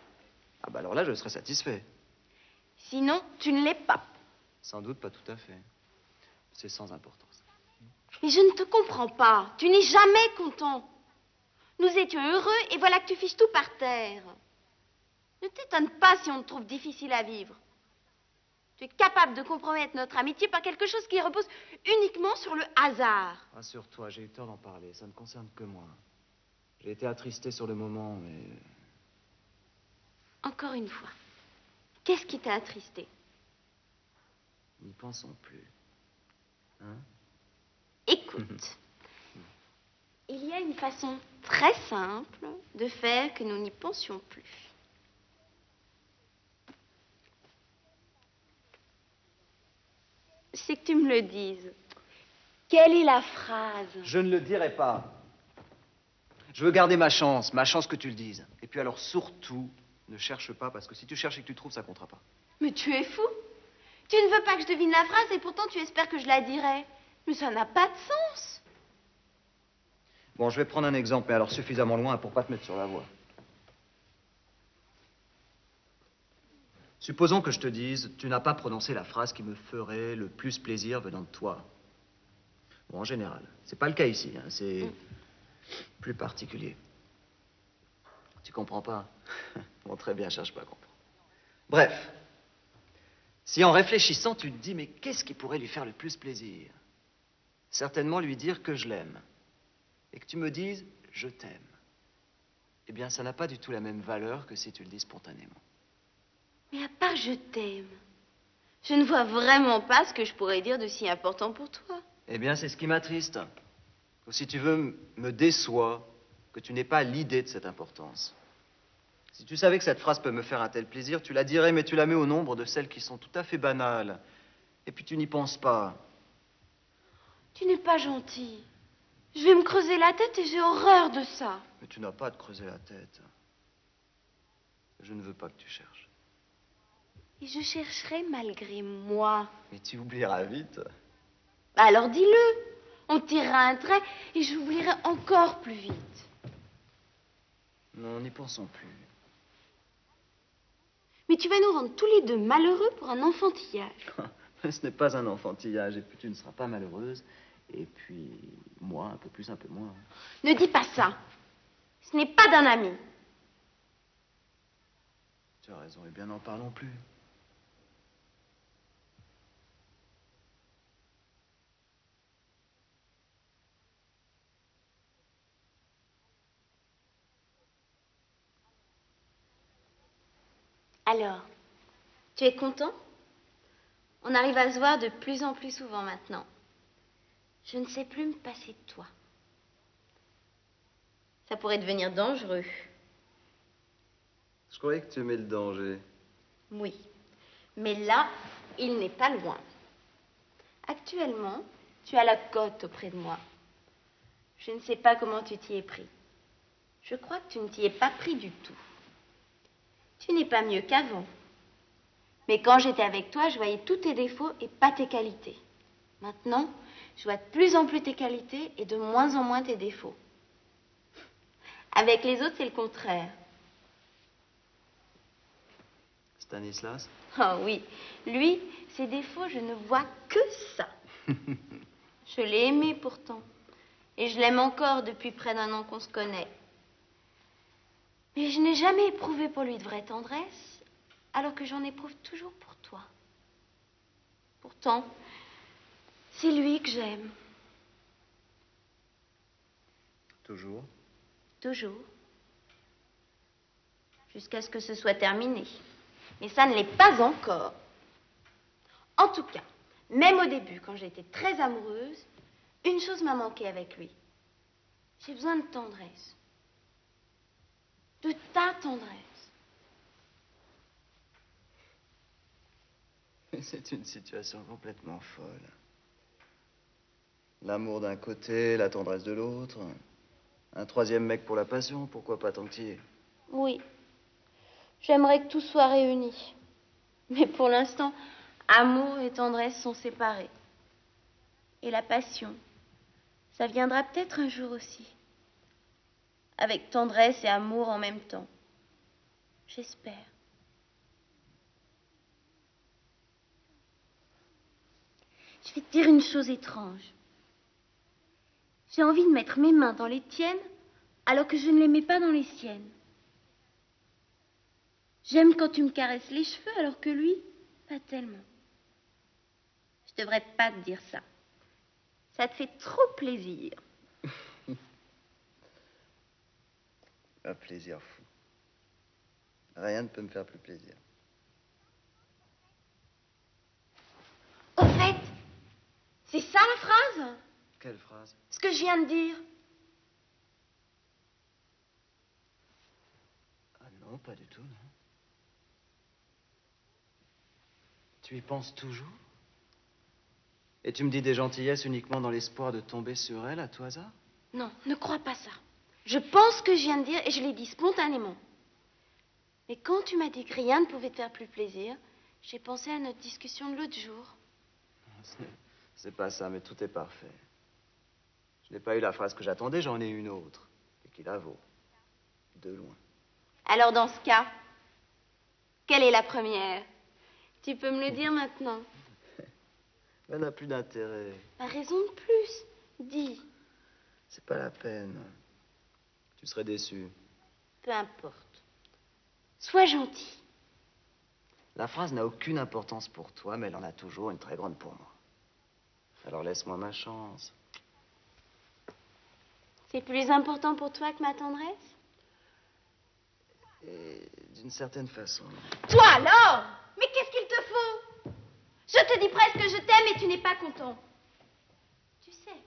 Ah bah alors là, je serai satisfait. Sinon, tu ne l'es pas. Sans doute pas tout à fait. C'est sans importance. Mais je ne te comprends pas. Tu n'es jamais content. Nous étions heureux et voilà que tu fiches tout par terre. Ne t'étonne pas si on te trouve difficile à vivre. Tu es capable de compromettre notre amitié par quelque chose qui repose uniquement sur le hasard. Rassure-toi, j'ai eu tort d'en parler. Ça ne concerne que moi. J'ai été attristé sur le moment, mais... Encore une fois, qu'est-ce qui t'a attristé? N'y pensons plus. Hein? Écoute, il y a une façon très simple de faire que nous n'y pensions plus. C'est que tu me le dises. Quelle est la phrase? Je ne le dirai pas. Je veux garder ma chance que tu le dises. Et puis alors, surtout, ne cherche pas, parce que si tu cherches et que tu trouves, ça comptera pas. Mais tu es fou. Tu ne veux pas que je devine la phrase et pourtant tu espères que je la dirai. Mais ça n'a pas de sens. Bon, je vais prendre un exemple, mais alors suffisamment loin pour pas te mettre sur la voie. Supposons que je te dise, tu n'as pas prononcé la phrase qui me ferait le plus plaisir venant de toi. Bon, en général. C'est pas le cas ici, hein, c'est plus particulier. Tu comprends pas? Bon, très bien, cherche pas à comprendre. Bref. Si en réfléchissant, tu te dis, mais qu'est-ce qui pourrait lui faire le plus plaisir? Certainement lui dire que je l'aime. Et que tu me dises, je t'aime. Eh bien, ça n'a pas du tout la même valeur que si tu le dis spontanément. Mais à part je t'aime, je ne vois vraiment pas ce que je pourrais dire de si important pour toi. Eh bien, c'est ce qui m'attriste. Ou si tu veux, me déçoit que tu n'aies pas l'idée de cette importance. Si tu savais que cette phrase peut me faire un tel plaisir, tu la dirais, mais tu la mets au nombre de celles qui sont tout à fait banales. Et puis tu n'y penses pas. Tu n'es pas gentil. Je vais me creuser la tête et j'ai horreur de ça. Mais tu n'as pas à te creuser la tête. Je ne veux pas que tu cherches. Et je chercherai malgré moi. Mais tu oublieras vite. Bah alors dis-le. On tirera un trait et j'oublierai encore plus vite. Non, n'y pensons plus. Mais tu vas nous rendre tous les deux malheureux pour un enfantillage. Ce n'est pas un enfantillage, et puis tu ne seras pas malheureuse. Et puis, moi, un peu plus, un peu moins. Ne dis pas ça. Ce n'est pas d'un ami. Tu as raison, et bien n'en parlons plus. Alors, tu es content? On arrive à se voir de plus en plus souvent maintenant. Je ne sais plus me passer de toi. Ça pourrait devenir dangereux. Je croyais que tu aimais le danger. Oui, mais là, il n'est pas loin. Actuellement, tu as la cote auprès de moi. Je ne sais pas comment tu t'y es pris. Je crois que tu ne t'y es pas pris du tout. Tu n'es pas mieux qu'avant. Mais quand j'étais avec toi, je voyais tous tes défauts et pas tes qualités. Maintenant, je vois de plus en plus tes qualités et de moins en moins tes défauts. Avec les autres, c'est le contraire. Stanislas? Oh oui, lui, ses défauts, je ne vois que ça. Je l'ai aimé pourtant. Et je l'aime encore depuis près d'1 an qu'on se connaît. Mais je n'ai jamais éprouvé pour lui de vraie tendresse, alors que j'en éprouve toujours pour toi. Pourtant, c'est lui que j'aime. Toujours? Toujours. Jusqu'à ce que ce soit terminé. Mais ça ne l'est pas encore. En tout cas, même au début, quand j'étais très amoureuse, une chose m'a manqué avec lui. J'ai besoin de tendresse. De ta tendresse. C'est une situation complètement folle. L'amour d'un côté, la tendresse de l'autre. Un troisième mec pour la passion, pourquoi pas tant que t'y es? Oui. J'aimerais que tout soit réuni. Mais pour l'instant, amour et tendresse sont séparés. Et la passion, ça viendra peut-être un jour aussi. Avec tendresse et amour en même temps. J'espère. Je vais te dire une chose étrange. J'ai envie de mettre mes mains dans les tiennes alors que je ne les mets pas dans les siennes. J'aime quand tu me caresses les cheveux alors que lui, pas tellement. Je devrais pas te dire ça. Ça te fait trop plaisir. Un plaisir fou. Rien ne peut me faire plus plaisir. Au fait, c'est ça la phrase? Quelle phrase? Ce que je viens de dire. Ah non, pas du tout, non. Tu y penses toujours? Et tu me dis des gentillesses uniquement dans l'espoir de tomber sur elle à tout hasard? Non, ne crois pas ça. Je pense ce que je viens de dire et je l'ai dit spontanément. Mais quand tu m'as dit que rien ne pouvait te faire plus plaisir, j'ai pensé à notre discussion de l'autre jour. C'est pas ça, mais tout est parfait. Je n'ai pas eu la phrase que j'attendais, j'en ai une autre. Et qui la vaut. De loin. Alors dans ce cas, quelle est la première? Tu peux me le dire maintenant. Elle n'a plus d'intérêt. Pas raison de plus. Dis. C'est pas la peine. Tu serais déçu. Peu importe. Sois gentil. La phrase n'a aucune importance pour toi, mais elle en a toujours une très grande pour moi. Alors laisse-moi ma chance. C'est plus important pour toi que ma tendresse? Et d'une certaine façon. Toi alors? Mais qu'est-ce qu'il te faut? Je te dis presque que je t'aime et tu n'es pas content. Tu sais,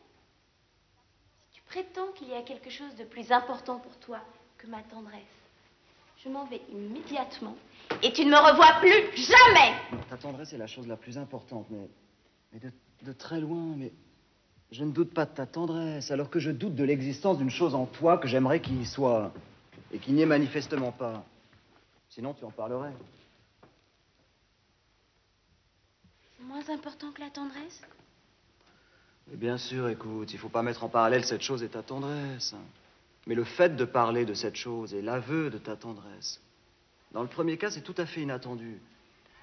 si tu prétends qu'il y a quelque chose de plus important pour toi que ma tendresse, je m'en vais immédiatement et tu ne me revois plus jamais. Ta tendresse est la chose la plus importante, mais de très loin, mais je ne doute pas de ta tendresse, alors que je doute de l'existence d'une chose en toi que j'aimerais qu'il y soit, et qui n'y est manifestement pas. Sinon, tu en parlerais. C'est moins important que la tendresse? Mais bien sûr, écoute, il faut pas mettre en parallèle cette chose et ta tendresse. Mais le fait de parler de cette chose et l'aveu de ta tendresse, dans le premier cas, c'est tout à fait inattendu.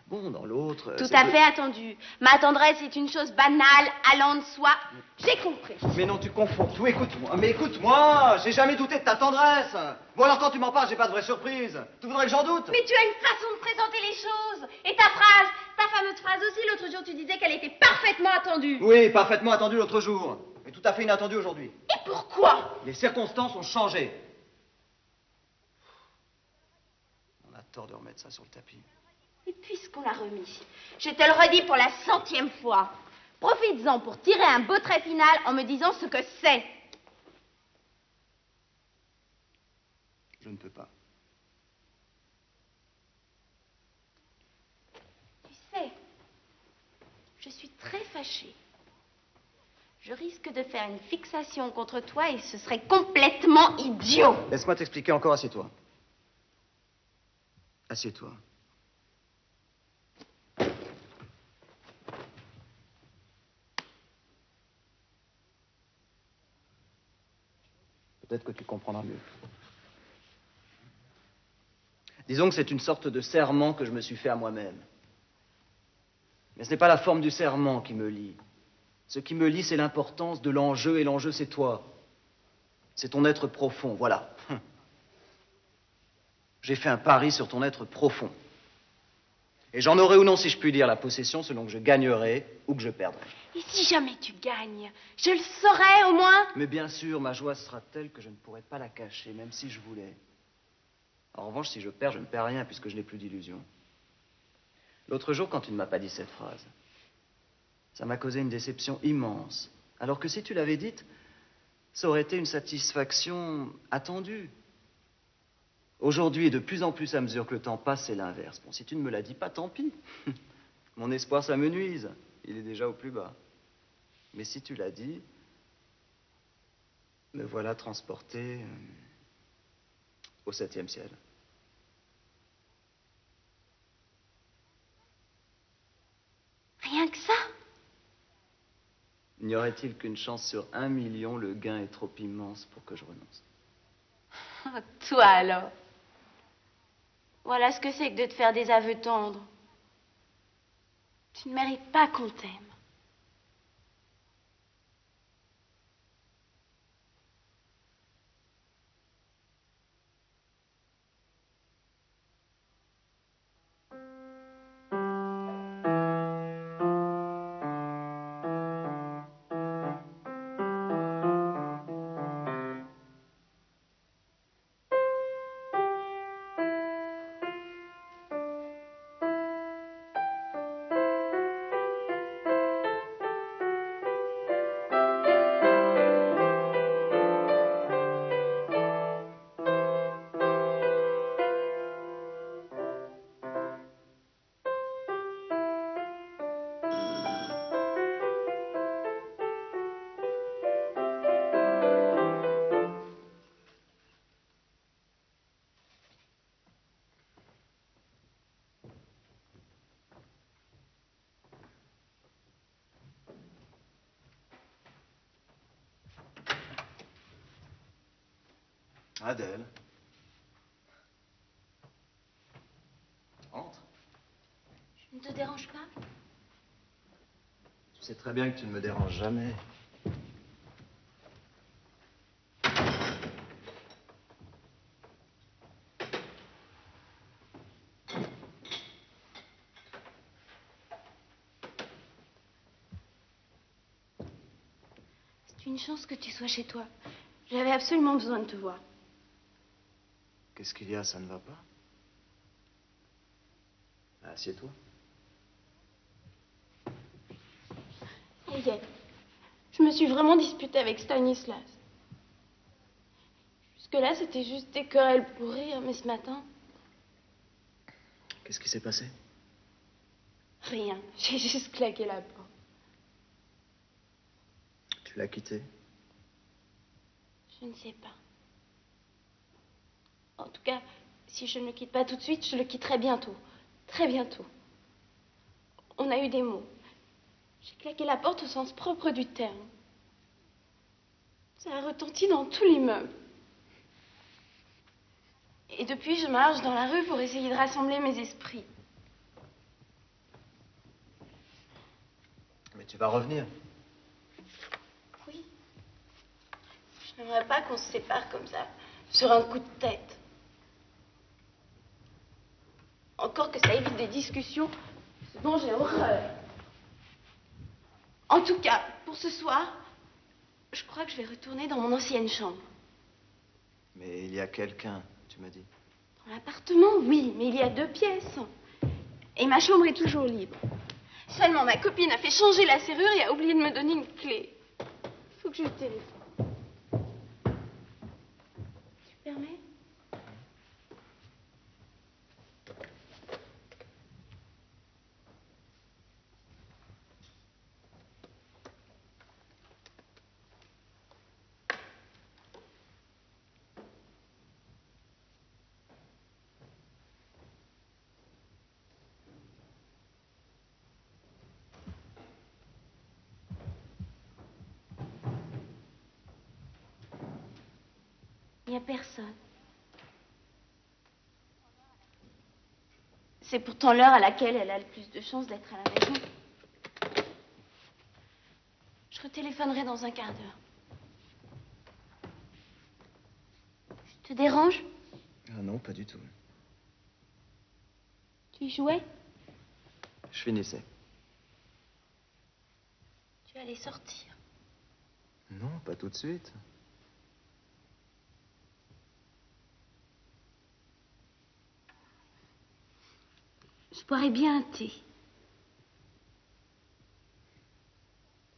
Bon, dans l'autre... Tout à fait attendu. Ma tendresse est une chose banale, allant de soi. J'ai compris. Mais non, tu confonds tout. Écoute-moi. Mais écoute-moi. J'ai jamais douté de ta tendresse. Bon, alors quand tu m'en parles, j'ai pas de vraie surprise. Tu voudrais que j'en doute? Mais tu as une façon de présenter les choses. Et ta phrase, ta fameuse phrase aussi, l'autre jour tu disais qu'elle était parfaitement attendue. Oui, parfaitement attendue l'autre jour. Mais tout à fait inattendue aujourd'hui. Et pourquoi? Les circonstances ont changé. On a tort de remettre ça sur le tapis. Et puisqu'on l'a remis, je te le redis pour la 100e fois. Profites-en pour tirer un beau trait final en me disant ce que c'est. Je ne peux pas. Je suis très fâchée. Je risque de faire une fixation contre toi et ce serait complètement idiot. Laisse-moi t'expliquer encore, assieds-toi. Assieds-toi. Peut-être que tu comprendras mieux. Disons que c'est une sorte de serment que je me suis fait à moi-même. Mais ce n'est pas la forme du serment qui me lie. Ce qui me lie, c'est l'importance de l'enjeu, et l'enjeu, c'est toi. C'est ton être profond, voilà. J'ai fait un pari sur ton être profond. Et j'en aurai ou non, si je puis dire, la possession selon que je gagnerai ou que je perdrai. Et si jamais tu gagnes, je le saurai au moins. Mais bien sûr, ma joie sera telle que je ne pourrai pas la cacher, même si je voulais. En revanche, si je perds, je ne perds rien, puisque je n'ai plus d'illusions. L'autre jour, quand tu ne m'as pas dit cette phrase, ça m'a causé une déception immense. Alors que si tu l'avais dite, ça aurait été une satisfaction attendue. Aujourd'hui, et de plus en plus à mesure que le temps passe, c'est l'inverse. Bon, si tu ne me l'as dit pas, tant pis. Mon espoir, ça me nuise. Il est déjà au plus bas. Mais si tu l'as dit, me voilà transporté au 7e ciel. Rien que ça? N'y aurait-il qu'une chance sur 1 million, le gain est trop immense pour que je renonce. Oh, toi alors. Voilà ce que c'est que de te faire des aveux tendres. Tu ne mérites pas qu'on t'aime. Adèle. Entre. Je ne te dérange pas? Tu sais très bien que tu ne me déranges jamais. C'est une chance que tu sois chez toi. J'avais absolument besoin de te voir. Qu'est-ce qu'il y a, ça ne va pas? Assieds-toi. Ça y est. Je me suis vraiment disputée avec Stanislas. Jusque-là, c'était juste des querelles pour rire, mais ce matin... Qu'est-ce qui s'est passé? Rien. J'ai juste claqué la porte. Tu l'as quitté? Je ne sais pas. En tout cas, si je ne le quitte pas tout de suite, je le quitterai bientôt. Très bientôt. On a eu des mots. J'ai claqué la porte au sens propre du terme. Ça a retenti dans tout l'immeuble. Et depuis, je marche dans la rue pour essayer de rassembler mes esprits. Mais tu vas revenir. Oui. Je n'aimerais pas qu'on se sépare comme ça, sur un coup de tête. Encore que ça évite des discussions, ce dont j'ai horreur. En tout cas, pour ce soir, je crois que je vais retourner dans mon ancienne chambre. Mais il y a quelqu'un, tu m'as dit. Dans l'appartement, oui, mais il y a 2 pièces. Et ma chambre est toujours libre. Seulement, ma copine a fait changer la serrure et a oublié de me donner une clé. Faut que je téléphone. Tu permets? n'y a personne. C'est pourtant l'heure à laquelle elle a le plus de chances d'être à la maison. Je retéléphonerai dans un quart d'heure. Je te dérange? Ah non, pas du tout. Tu y jouais? Je finissais. Tu allais sortir. Non, pas tout de suite. Je boirais bien un thé.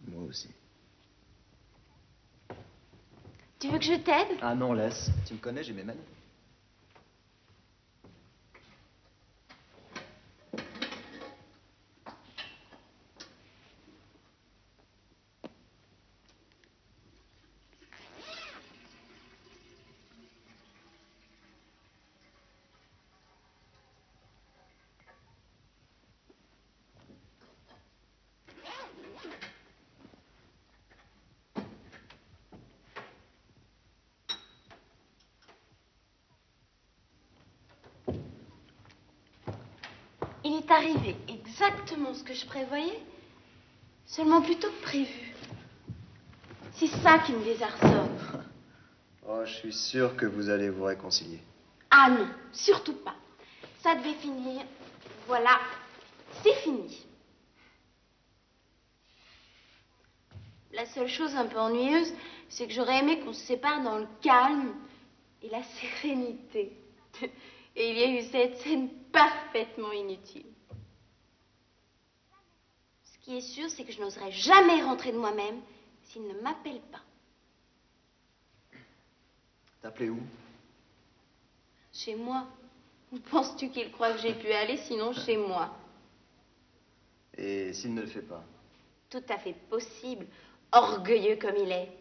Moi aussi. Tu veux que je t'aide? Ah non, laisse. Tu me connais, j'ai mes manies. Il est arrivé exactement ce que je prévoyais, seulement plus tôt que prévu. C'est ça qui me désarçonne. Oh, je suis sûr que vous allez vous réconcilier. Ah non, surtout pas. Ça devait finir. Voilà, c'est fini. La seule chose un peu ennuyeuse, c'est que j'aurais aimé qu'on se sépare dans le calme et la sérénité. Et il y a eu cette scène parfaitement inutile. Ce qui est sûr, c'est que je n'oserais jamais rentrer de moi-même s'il ne m'appelle pas. T'appelais où? Chez moi. Où penses-tu qu'il croit que j'ai pu aller, sinon chez moi? Et s'il ne le fait pas? Tout à fait possible, orgueilleux comme il est.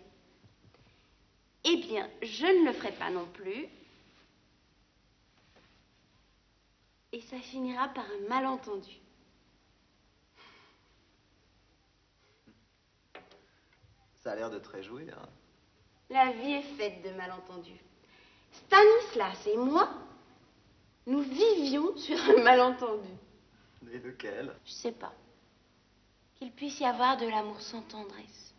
Eh bien, je ne le ferai pas non plus. Et ça finira par un malentendu. Ça a l'air de te réjouir. Hein. La vie est faite de malentendus. Stanislas et moi, nous vivions sur un malentendu. Et lequel? Je sais pas. Qu'il puisse y avoir de l'amour sans tendresse.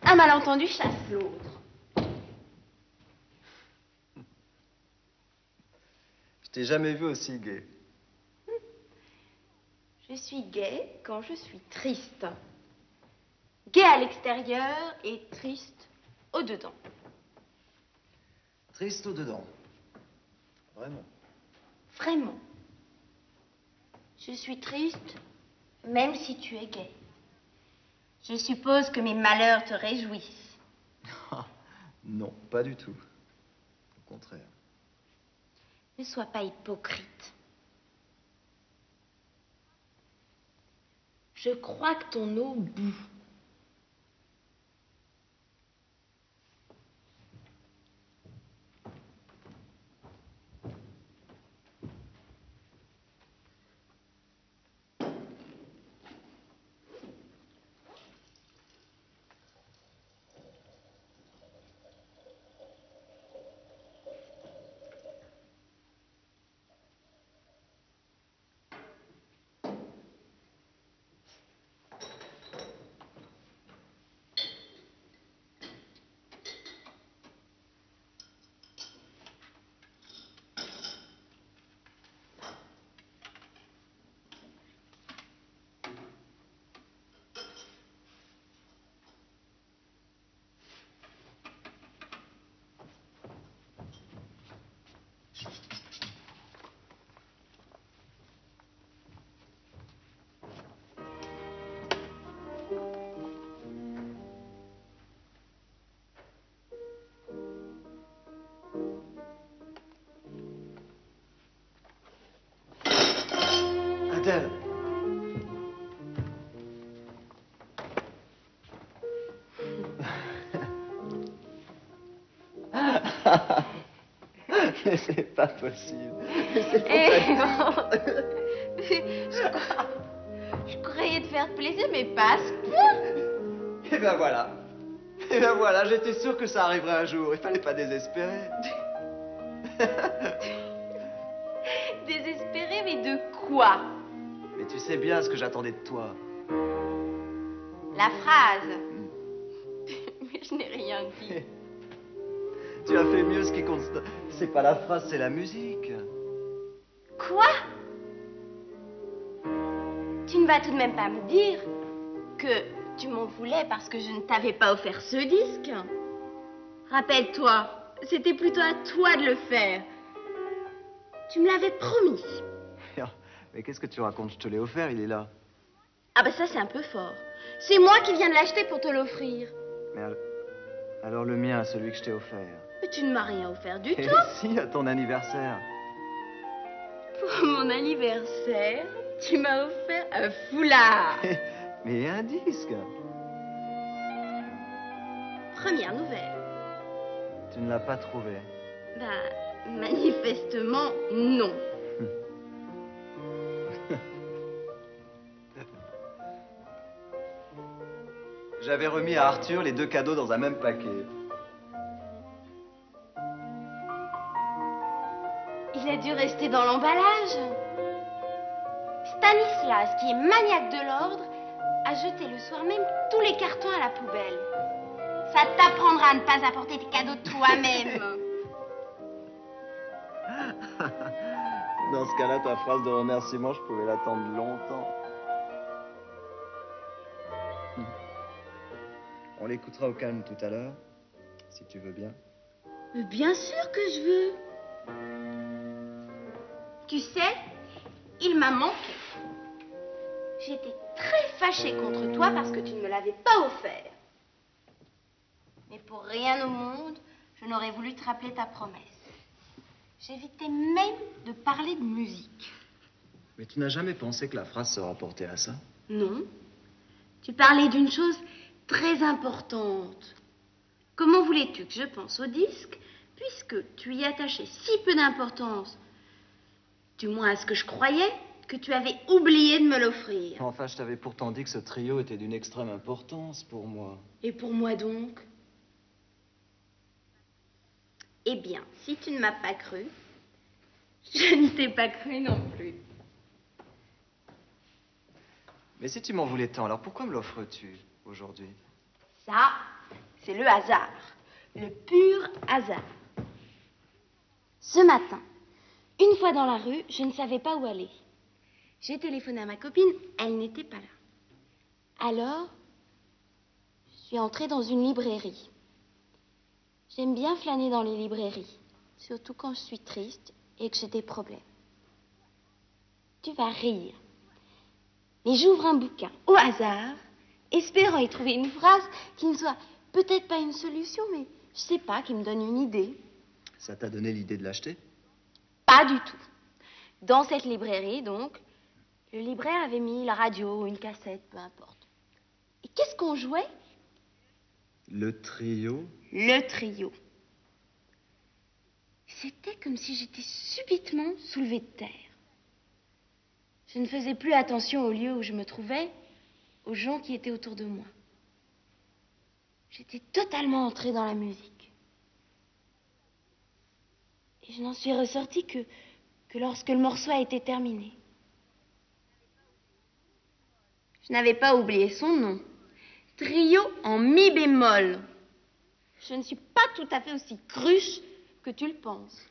Un malentendu chasse l'autre. Je t'ai jamais vu aussi gai. Je suis gaie quand je suis triste. Gaie à l'extérieur et triste au-dedans. Triste au-dedans. Vraiment. Vraiment. Je suis triste, même si tu es gaie. Je suppose que mes malheurs te réjouissent. Non, pas du tout. Au contraire. Ne sois pas hypocrite. Je crois que ton eau bout. Adèle. Mais c'est pas possible. Je croyais te faire plaisir, mais pas à ce point. Et ben voilà. Et ben voilà, j'étais sûr que ça arriverait un jour. Il fallait pas désespérer. Désespéré, mais de quoi? Mais tu sais bien ce que j'attendais de toi. La phrase. Mais je n'ai rien dit. Tu as fait mieux, ce qui compte. C'est pas la phrase, c'est la musique. Quoi? Tu ne vas tout de même pas me dire que tu m'en voulais parce que je ne t'avais pas offert ce disque? Rappelle-toi, c'était plutôt à toi de le faire. Tu me l'avais promis. Mais qu'est-ce que tu racontes? Je te l'ai offert, il est là. Ah bah ça c'est un peu fort. C'est moi qui viens de l'acheter pour te l'offrir. Mais alors le mien, celui que je t'ai offert. Mais tu ne m'as rien offert du Et tout. si, à ton anniversaire. Pour mon anniversaire, tu m'as offert un foulard. Mais un disque. Première nouvelle. Tu ne l'as pas trouvé. Bah, manifestement, non. J'avais remis à Arthur les 2 cadeaux dans un même paquet. Il a dû rester dans l'emballage. Stanislas, qui est maniaque de l'ordre, a jeté le soir même tous les cartons à la poubelle. Ça t'apprendra à ne pas apporter tes cadeaux toi-même. Dans ce cas-là, ta phrase de remerciement, je pouvais l'attendre longtemps. On l'écoutera au calme tout à l'heure, si tu veux bien. Mais bien sûr que je veux. Tu sais, il m'a manqué. J'étais très fâchée contre toi parce que tu ne me l'avais pas offert. Mais pour rien au monde, je n'aurais voulu te rappeler ta promesse. J'évitais même de parler de musique. Mais tu n'as jamais pensé que la phrase se rapportait à ça? Non. Tu parlais d'une chose très importante. Comment voulais-tu que je pense au disque, puisque tu y attachais si peu d'importance, du moins à ce que je croyais, que tu avais oublié de me l'offrir? Enfin, je t'avais pourtant dit que ce trio était d'une extrême importance pour moi. Et pour moi donc? Eh bien, si tu ne m'as pas cru, je ne t'ai pas cru non plus. Mais si tu m'en voulais tant, alors pourquoi me l'offres-tu aujourd'hui? Ça, c'est le hasard. Le pur hasard. Ce matin, une fois dans la rue, je ne savais pas où aller. J'ai téléphoné à ma copine, elle n'était pas là. Alors, je suis entrée dans une librairie. J'aime bien flâner dans les librairies, surtout quand je suis triste et que j'ai des problèmes. Tu vas rire. Mais j'ouvre un bouquin au hasard, espérant y trouver une phrase qui ne soit peut-être pas une solution, mais je sais pas, qui me donne une idée. Ça t'a donné l'idée de l'acheter? Pas du tout. Dans cette librairie, donc, le libraire avait mis la radio ou une cassette, peu importe. Et qu'est-ce qu'on jouait? Le trio? Le trio. C'était comme si j'étais subitement soulevée de terre. Je ne faisais plus attention au lieu où je me trouvais, aux gens qui étaient autour de moi. J'étais totalement entrée dans la musique. Et je n'en suis ressortie que lorsque le morceau a été terminé. Je n'avais pas oublié son nom. Trio en mi bémol. Je ne suis pas tout à fait aussi cruche que tu le penses.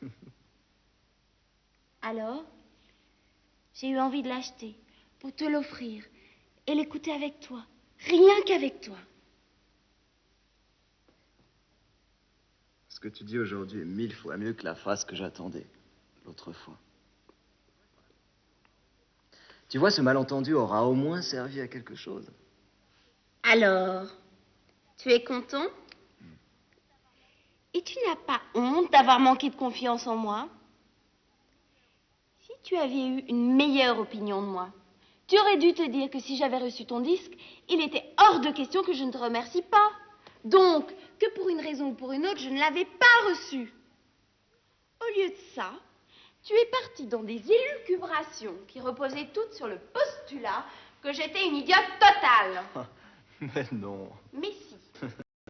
Alors, j'ai eu envie de l'acheter pour te l'offrir et l'écouter avec toi. Rien qu'avec toi. Ce que tu dis aujourd'hui est 1000 fois mieux que la phrase que j'attendais l'autre fois. Tu vois, ce malentendu aura au moins servi à quelque chose. Alors, tu es content? Et tu n'as pas honte d'avoir manqué de confiance en moi? Si tu avais eu une meilleure opinion de moi, tu aurais dû te dire que si j'avais reçu ton disque, il était hors de question que je ne te remercie pas. Donc, que pour une raison ou pour une autre, je ne l'avais pas reçu. Au lieu de ça, tu es parti dans des élucubrations qui reposaient toutes sur le postulat que j'étais une idiote totale. Mais non. Mais si.